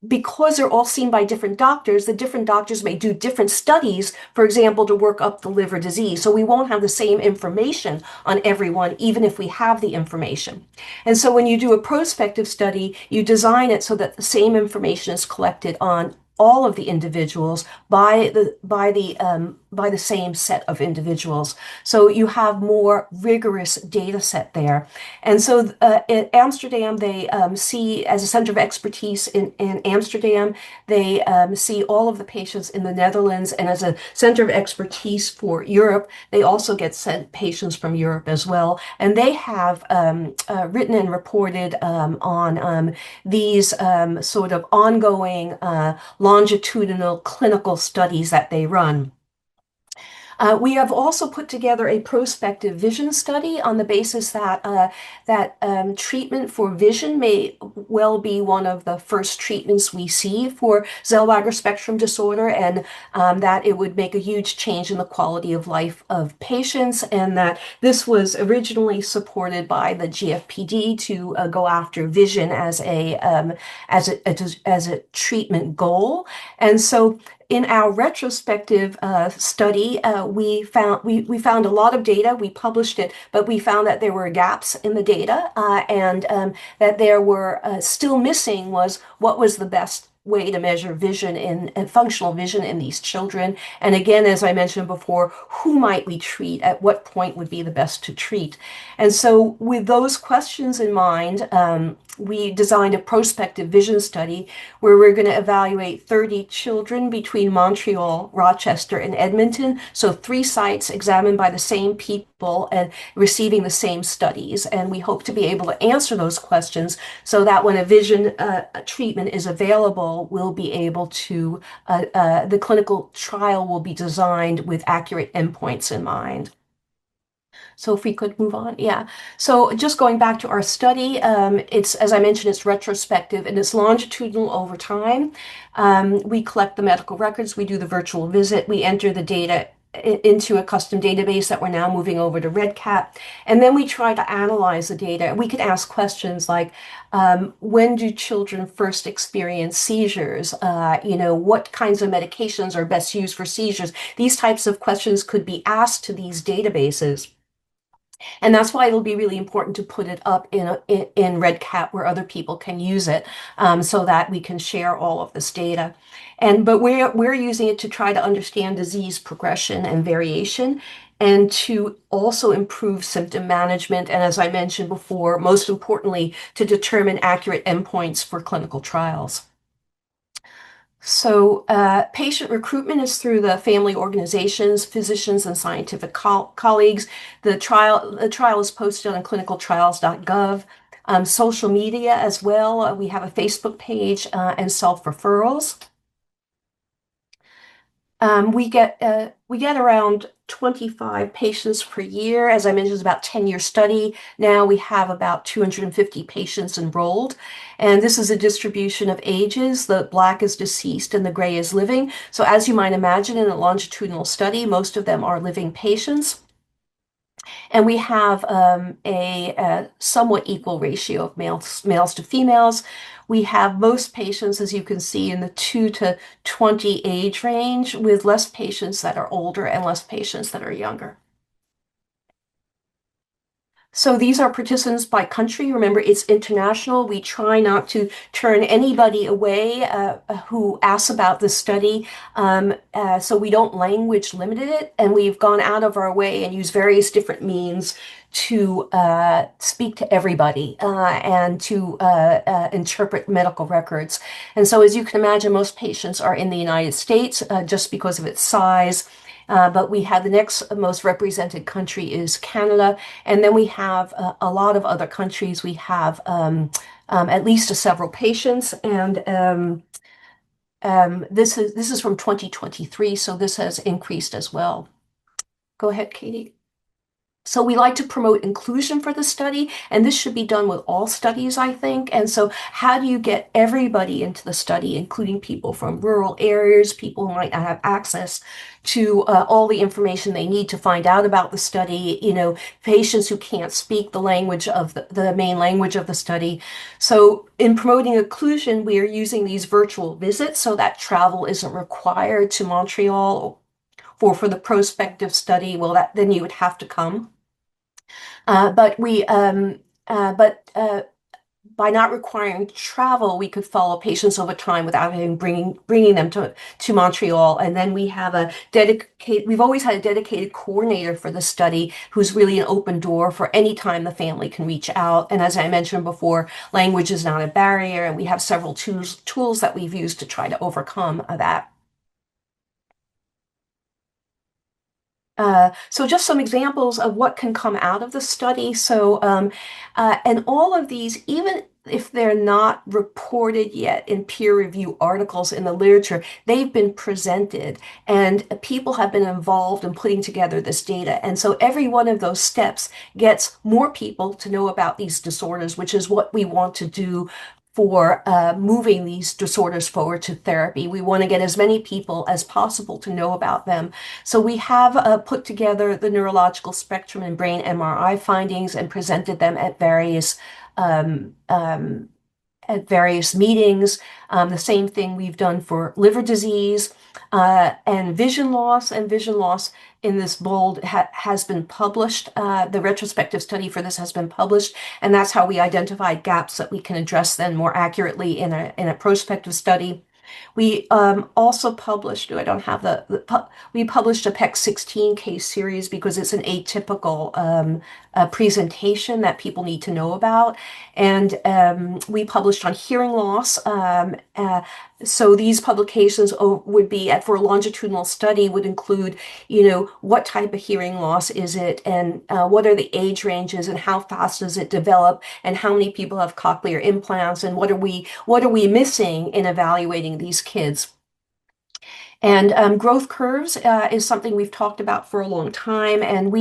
because they're all seen by different doctors, the different doctors may do different studies, for example, to work up the liver disease. So we won't have the same information on everyone, even if we have the information. And so when you do a prospective study, you design it so that the same information is collected on all of the individuals by the same set of individuals. So you have more rigorous data set there. And so at Amsterdam, they see, as a center of expertise in Amsterdam, they see all of the patients in the Netherlands. And as a center of expertise for Europe, they also get sent patients from Europe as well. And they have written and reported on these sort of ongoing longitudinal clinical studies that they run. We have also put together a prospective vision study on the basis that treatment for vision may well be one of the first treatments we see for Zellweger spectrum disorder, and that it would make a huge change in the quality of life of patients, and that this was originally supported by the GFPD to go after vision as a treatment goal. And so in our retrospective study, we found a lot of data. We published it, but we found that there were gaps in the data, and that there were still missing was what was the best way to measure vision and functional vision in these children. And again, as I mentioned before, who might we treat? At what point would be the best to treat? And so with those questions in mind, we designed a prospective vision study where we're going to evaluate 30 children between Montreal, Rochester, and Edmonton. So 3 sites examined by the same people and receiving the same studies. And we hope to be able to answer those questions so that when a vision treatment is available, we'll be able to, the clinical trial will be designed with accurate endpoints in mind. So if we could move on. Yeah. So just going back to our study, it's, as I mentioned, it's retrospective and it's longitudinal over time. We collect the medical records, we do the virtual visit, we enter the data into a custom database that we're now moving over to REDCap. And then we try to analyze the data. We can ask questions like, when do children first experience seizures? What kinds of medications are best used for seizures? These types of questions could be asked to these databases. And that's why it'll be really important to put it up in REDCap where other people can use it, so that we can share all of this data. But we're using it to try to understand disease progression and variation, and to also improve symptom management. And as I mentioned before, most importantly, to determine accurate endpoints for clinical trials. So patient recruitment is through the family organizations, physicians, and scientific colleagues. The trial is posted on clinicaltrials.gov. Social media as well. We have a Facebook page and self-referrals. We get around 25 patients per year. As I mentioned, it's about a 10-year study. Now we have about 250 patients enrolled. And this is a distribution of ages. The black is deceased and the gray is living. So as you might imagine, in a longitudinal study, most of them are living patients. And we have a somewhat equal ratio of males to females. We have most patients, as you can see, in the 2 to 20 age range, with less patients that are older and less patients that are younger. So these are participants by country. Remember, it's international. We try not to turn anybody away who asks about the study. So we don't language limit it, and we've gone out of our way and used various different means to speak to everybody and to interpret medical records. And so, as you can imagine, most patients are in the United States just because of its size. But we have the next most represented country is Canada, and then we have a lot of other countries. We have at least several patients, and this is from 2023, so this has increased as well. Go ahead, Katie. So we like to promote inclusion for the study, and this should be done with all studies, I think. And so how do you get everybody into the study, including people from rural areas, people who might not have access to all the information they need to find out about the study, patients who can't speak the language of the main language of the study. So in promoting inclusion, we are using these virtual visits so that travel isn't required to Montreal for the prospective study. Well, then you would have to come. But by not requiring travel, we could follow patients over time without bringing them to Montreal. And then we have we've always had a dedicated coordinator for the study who's really an open door for any time the family can reach out. And as I mentioned before, language is not a barrier, and we have several tools that we've used to try to overcome that. So just some examples of what can come out of the study. So, and all of these, even if they're not reported yet in peer review articles in the literature, they've been presented and people have been involved in putting together this data. And so every one of those steps gets more people to know about these disorders, which is what we want to do for moving these disorders forward to therapy. We want to get as many people as possible to know about them. So we have put together the neurological spectrum and brain MRI findings and presented them at various meetings. The same thing we've done for liver disease and vision loss. And vision loss in this bold has been published. The retrospective study for this has been published, and that's how we identified gaps that we can address then more accurately in a prospective study. We also published, I don't have we published a PEC-16 case series because it's an atypical presentation that people need to know about. And we published on hearing loss. So these publications would be, for a longitudinal study, would include, what type of hearing loss is it, and what are the age ranges, and how fast does it develop, and how many people have cochlear implants, and what are we missing in evaluating these kids. And growth curves is something we've talked about for a long time, and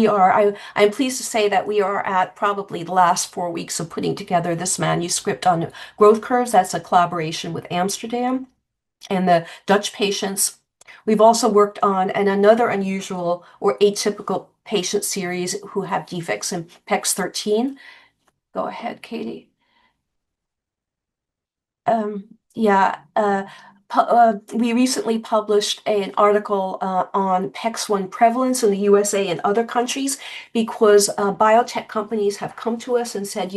I'm pleased to say that we are at probably the last 4 weeks of putting together this manuscript on growth curves. That's a collaboration with Amsterdam and the Dutch patients. We've also worked on another unusual or atypical patient series who have defects in PEX-13. Go ahead, Katie. We recently published an article on PEX1 prevalence in the USA and other countries because biotech companies have come to us and said,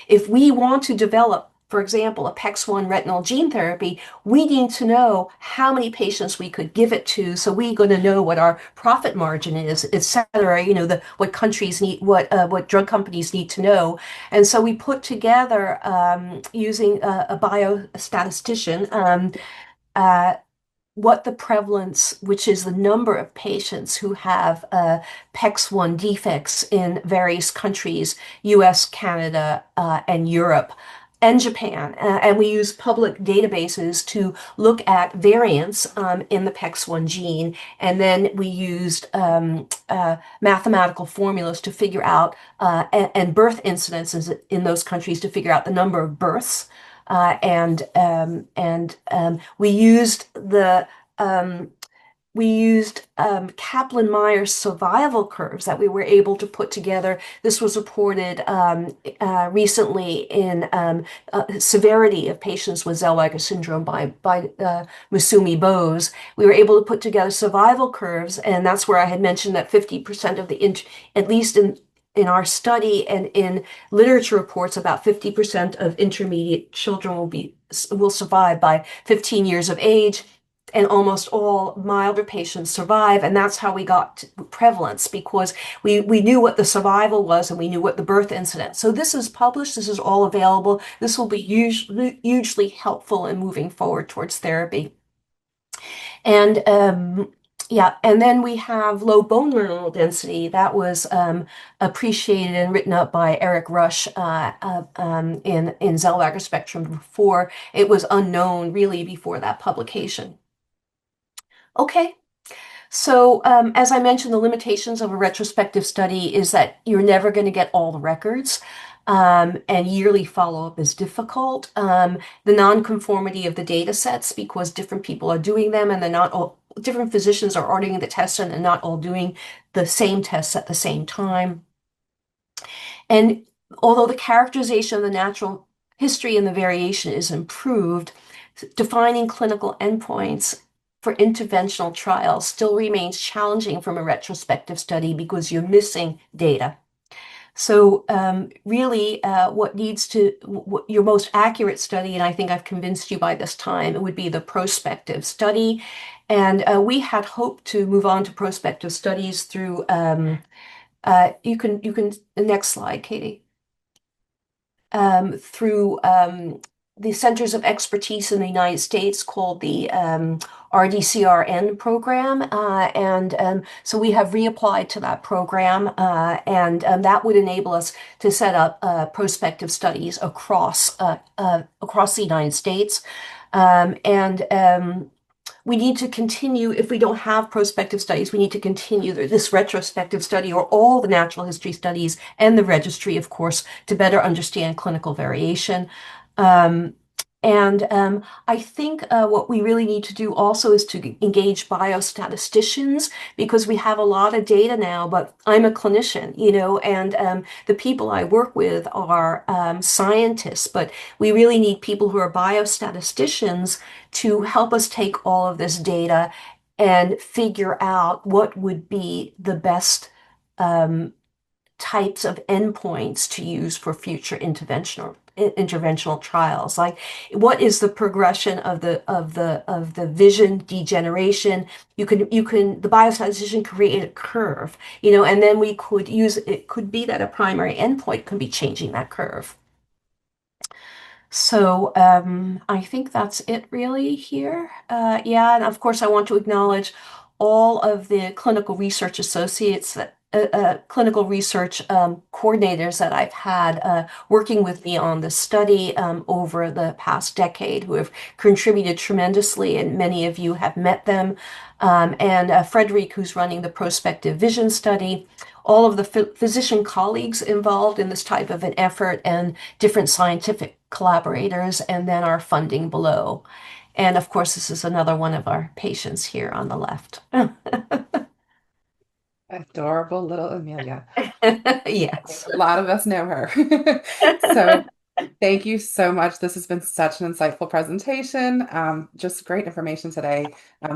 if we want to develop, for example, a PEX1 retinal gene therapy, we need to know how many patients we could give it to, so we're going to know what our profit margin is, et cetera, what countries need, what drug companies need to know. And so we put together, using a biostatistician, what the prevalence, which is the number of patients who have PEX1 defects in various countries, US, Canada, and Europe, and Japan. And we use public databases to look at variants in the PEX1 gene. And then we used mathematical formulas to figure out, and birth incidences in those countries to figure out the number of births. We used Kaplan-Meier survival curves that we were able to put together. This was reported recently in severity of patients with Zellweger syndrome by Musumi Bose. We were able to put together survival curves, and that's where I had mentioned that 50% of at least in our study and in literature reports, about 50% of intermediate children will survive by 15 years of age, and almost all milder patients survive. And that's how we got prevalence, because we knew what the survival was and we knew what the birth incidence. So this is published, this is all available. This will be hugely helpful in moving forward towards therapy. And yeah, and then we have low bone mineral density. That was appreciated and written up by Eric Rush in Zellweger spectrum before. It was unknown really before that publication. Okay, so as I mentioned, the limitations of a retrospective study is that you're never going to get all the records. And yearly follow-up is difficult. The non-conformity of the data sets, because different people are doing them and they're not all, different physicians are ordering the tests and they're not all doing the same tests at the same time. And although the characterization of the natural history and the variation is improved, defining clinical endpoints for interventional trials still remains challenging from a retrospective study because you're missing data. So really your most accurate study, and I think I've convinced you by this time, it would be the prospective study. And we had hoped to move on to prospective studies through, the next slide, Katie. Through the Centers of Expertise in the United States called the RDCRN program. So we have reapplied to that program, and that would enable us to set up prospective studies across the United States. We need to continue, if we don't have prospective studies, we need to continue this retrospective study or all the natural history studies and the registry, of course, to better understand clinical variation. I think what we really need to do also is to engage biostatisticians, because we have a lot of data now, but I'm a clinician, and the people I work with are scientists, but we really need people who are biostatisticians to help us take all of this data and figure out what would be the best types of endpoints to use for future interventional trials. Like, what is the progression of the vision degeneration? The biostatistician create a curve, and then we could use it. Could be that a primary endpoint could be changing that curve. So I think that's it really here. Yeah, and of course I want to acknowledge all of the clinical research associates that clinical research coordinators that I've had working with me on this study over the past decade, who have contributed tremendously, and many of you have met them. And Frederic, who's running the prospective vision study, all of the physician colleagues involved in this type of an effort, and different scientific collaborators, and then our funding below. And of course, this is another one of our patients here on the left. Adorable little Amelia. Yes. A lot of us know her. So thank you so much. This has been such an insightful presentation. Just great information today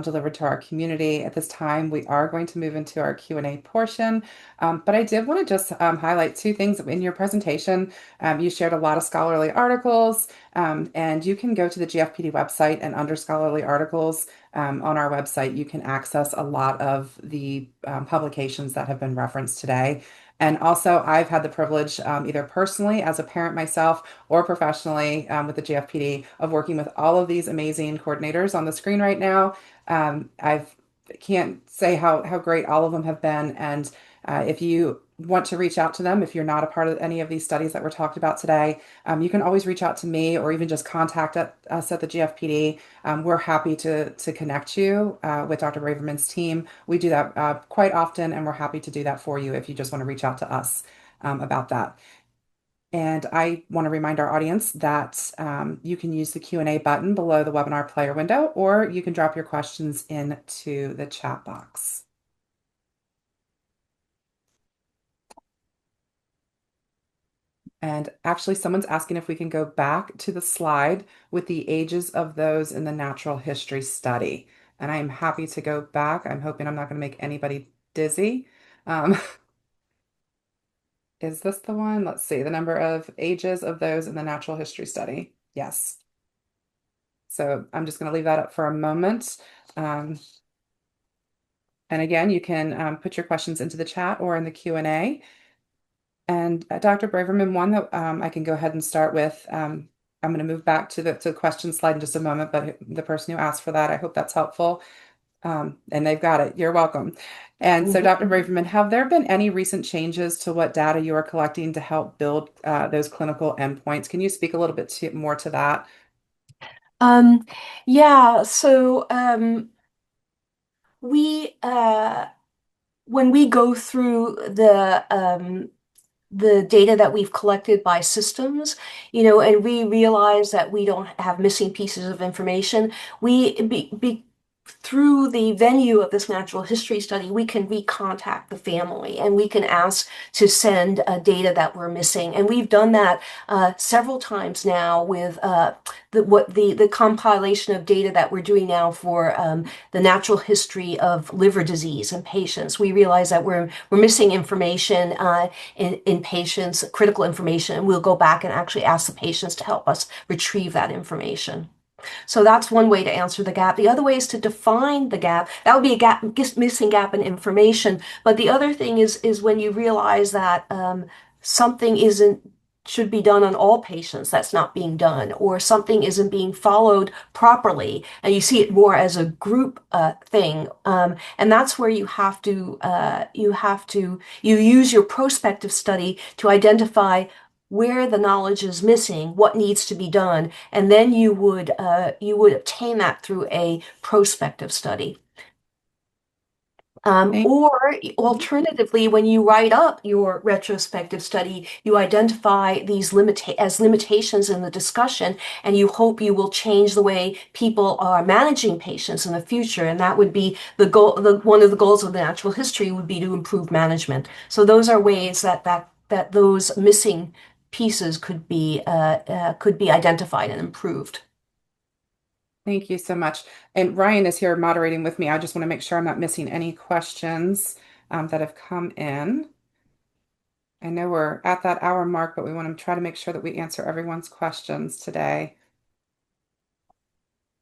delivered to our community. At this time, we are going to move into our Q&A portion. But I did want to just highlight two things in your presentation. You shared a lot of scholarly articles, and you can go to the GFPD website, and under scholarly articles on our website, you can access a lot of the publications that have been referenced today. And also, I've had the privilege, either personally as a parent myself or professionally with the GFPD, of working with all of these amazing coordinators on the screen right now. I've can't say how great all of them have been. And if you want to reach out to them, if you're not a part of any of these studies that we're talking about today, you can always reach out to me or even just contact us at the GFPD. We're happy to connect you with Dr. Braverman's team. We do that quite often, and we're happy to do that for you if you just want to reach out to us about that. And I want to remind our audience that you can use the Q&A button below the webinar player window, or you can drop your questions into the chat box. And actually, someone's asking if we can go back to the slide with the ages of those in the natural history study. And I'm happy to go back. I'm hoping I'm not going to make anybody dizzy. Um, is this the one? Let's see, the number of ages of those in the natural history study. Yes. So I'm just going to leave that up for a moment. And again, you can put your questions into the chat or in the Q&A. And Dr. Braverman, one that I can go ahead and start with. I'm going to move back to the question slide in just a moment, but the person who asked for that, I hope that's helpful. And they've got it. You're welcome. And so, Dr. Braverman, have there been any recent changes to what data you are collecting to help build those clinical endpoints? Can you speak a little bit more to that? Yeah, so we when we go through the data that we've collected by systems, and we realize that we don't have missing pieces of information, through the venue of this natural history study, we can recontact the family and we can ask to send data that we're missing. And we've done that several times now with the compilation of data that we're doing now for the natural history of liver disease in patients. We realize that we're missing information in patients, critical information, and we'll go back and actually ask the patients to help us retrieve that information. So that's one way to answer the gap. The other way is to define the gap. That would be a gap, missing gap in information. But the other thing is when you realize that something should be done on all patients that's not being done, or something isn't being followed properly, and you see it more as a group thing. And that's where you use your prospective study to identify where the knowledge is missing, what needs to be done, and then you would obtain that through a prospective study. Or alternatively, when you write up your retrospective study, you identify these limitations in the discussion, and you hope you will change the way people are managing patients in the future. And that would be the goal. One of the goals of the natural history would be to improve management. So those are ways that those missing pieces could be identified and improved. Thank you so much. And Ryan is here moderating with me. I just want to make sure I'm not missing any questions that have come in. I know we're at that hour mark, but we want to try to make sure that we answer everyone's questions today.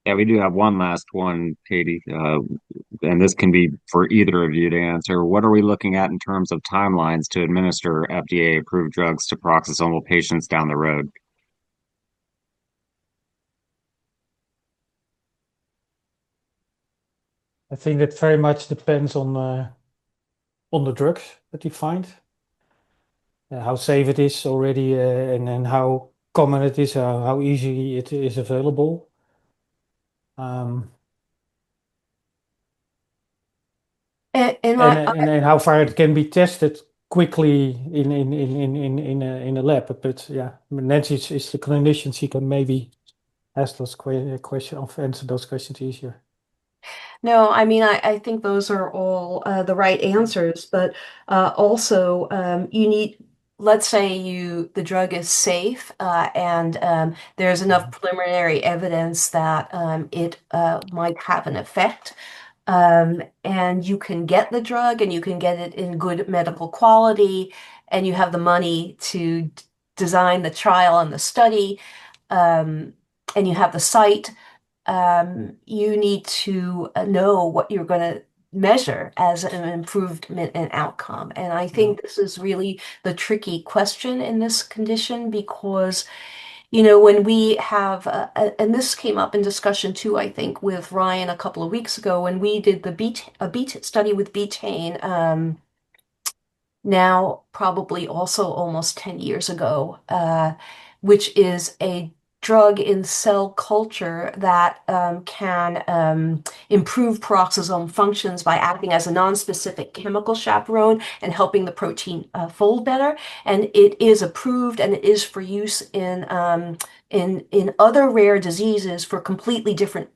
Yeah, we do have one last one, Katie, and this can be for either of you to answer. What are we looking at in terms of timelines to administer FDA-approved drugs to peroxisomal patients down the road? I think that very much depends on the drugs that you find, how safe it is already, and how common it is, how easily it is available. And how far it can be tested quickly in a lab. But yeah, Nancy is the clinician. She can maybe ask those questions or answer those questions easier. No, I mean, I think those are all the right answers, but also you need, let's say the drug is safe and there's enough preliminary evidence that it might have an effect. And you can get the drug and you can get it in good medical quality, and you have the money to design the trial and the study, and you have the site. You need to know what you're going to measure as an improvement in outcome. And I think this is really the tricky question in this condition, because When we have, and this came up in discussion too, I think, with Ryan a couple of weeks ago, when we did a beat study with betaine, now probably also almost 10 years ago, which is a drug in cell culture that can improve peroxisome functions by acting as a non-specific chemical chaperone and helping the protein fold better. And it is approved and it is for use in other rare diseases for completely different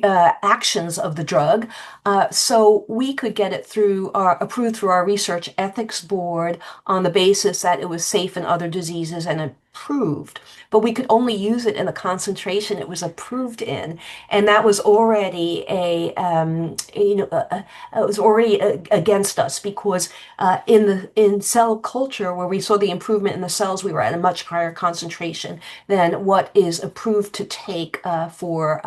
actions of the drug. So we could get it approved through our research ethics board on the basis that it was safe in other diseases and approved. But we could only use it in the concentration it was approved in, and that was already it was already against us because in cell culture where we saw the improvement in the cells, we were at a much higher concentration than what is approved to take for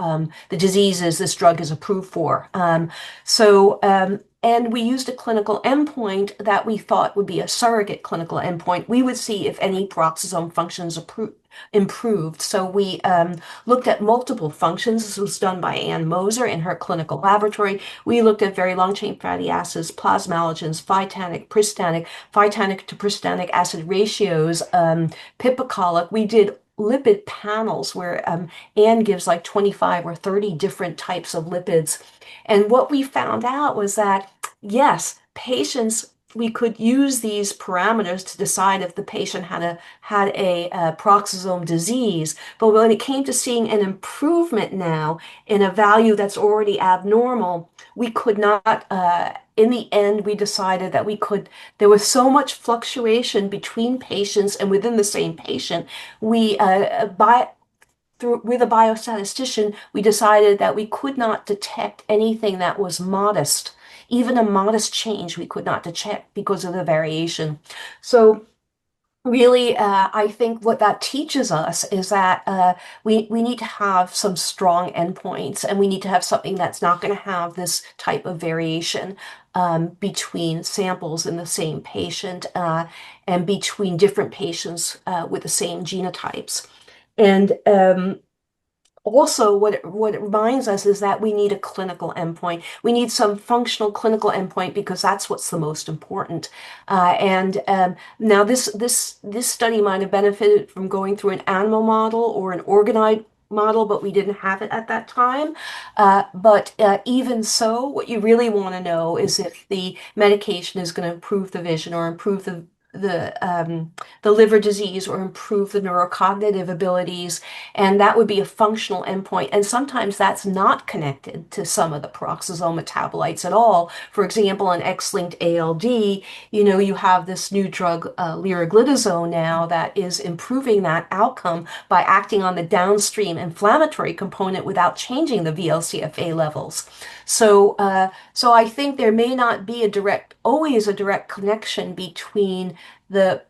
the diseases this drug is approved for. And we used a clinical endpoint that we thought would be a surrogate clinical endpoint. We would see if any peroxisome functions improved. So we looked at multiple functions. This was done by Ann Moser in her clinical laboratory. We looked at very long-chain fatty acids, plasmalogens, phytanic to pristanic acid ratios, pipocolic. We did lipid panels where Anne gives like 25 or 30 different types of lipids. And what we found out was that, yes, we could use these parameters to decide if the patient had a peroxisome disease. But when it came to seeing an improvement now in a value that's already abnormal, we could not, in the end, we decided that there was so much fluctuation between patients and within the same patient. With a biostatistician, we decided that we could not detect anything that was modest. Even a modest change we could not detect because of the variation. So really, I think what that teaches us is that we need to have some strong endpoints, and we need to have something that's not going to have this type of variation between samples in the same patient and between different patients with the same genotypes. And also, what it reminds us is that we need a clinical endpoint. We need some functional clinical endpoint because that's what's the most important. Now this study might have benefited from going through an animal model or an organoid model, but we didn't have it at that time. But even so, what you really want to know is if the medication is going to improve the vision or improve the liver disease or improve the neurocognitive abilities, and that would be a functional endpoint. And sometimes that's not connected to some of the peroxisome metabolites at all. For example, in X-linked ALD, you have this new drug, liraglutide now, that is improving that outcome by acting on the downstream inflammatory component without changing the VLCFA levels. So I think there may not be always a direct connection between the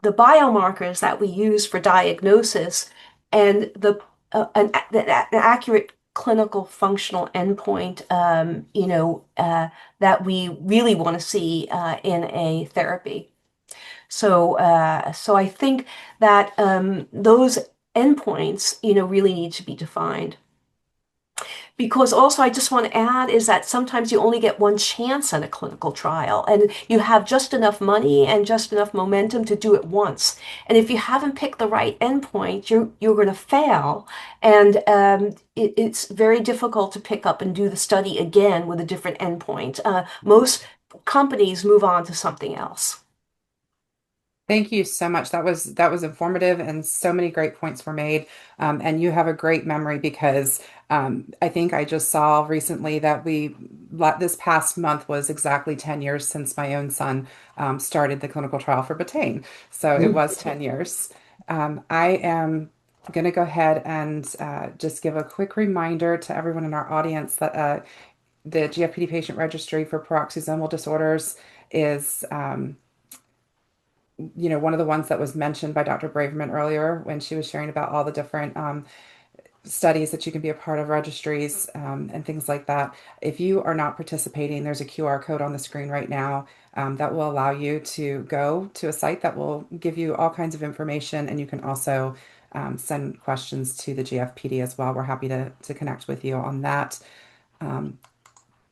biomarkers that we use for diagnosis and an accurate clinical functional endpoint, that we really want to see in a therapy. So I think that those endpoints, really need to be defined. Because also, I just want to add is that sometimes you only get one chance at a clinical trial, and you have just enough money and just enough momentum to do it once. And if you haven't picked the right endpoint, you're going to fail. And it's very difficult to pick up and do the study again with a different endpoint. Most companies move on to something else. Thank you so much. That was informative, and so many great points were made. And you have a great memory because I think I just saw recently that this past month was exactly 10 years since my own son started the clinical trial for betaine. So it was 10 years. I am going to go ahead and just give a quick reminder to everyone in our audience that the GFPD patient registry for peroxisomal disorders is one of the ones that was mentioned by Dr. Braverman earlier when she was sharing about all the different studies that you can be a part of, registries, and things like that. If you are not participating, there's a QR code on the screen right now that will allow you to go to a site that will give you all kinds of information, and you can also send questions to the GFPD as well. We're happy to connect with you on that.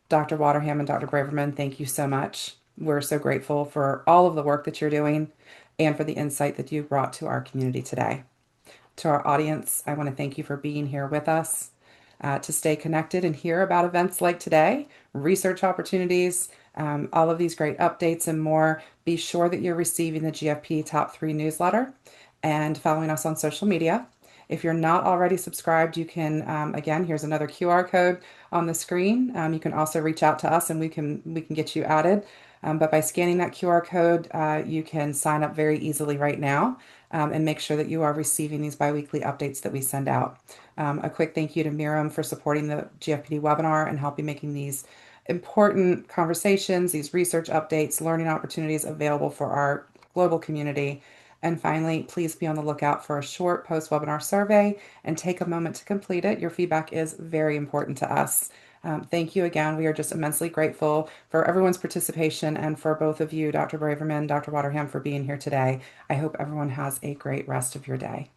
Dr. Waterham and Dr. Braverman, thank you so much. We're so grateful for all of the work that you're doing and for the insight that you brought to our community today. To our audience, I want to thank you for being here with us. To stay connected and hear about events like today, research opportunities, all of these great updates and more, be sure that you're receiving the GFP Top 3 newsletter and following us on social media. If you're not already subscribed, you can, again, here's another QR code on the screen. You can also reach out to us and we can get you added. But by scanning that QR code, you can sign up very easily right now and make sure that you are receiving these biweekly updates that we send out. A quick thank you to Miriam for supporting the GFPD webinar and helping making these important conversations, these research updates, learning opportunities available for our global community. And finally, please be on the lookout for a short post-webinar survey and take a moment to complete it. Your feedback is very important to us. Thank you again. We are just immensely grateful for everyone's participation and for both of you, Dr. Braverman, Dr. Waterham, for being here today. I hope everyone has a great rest of your day.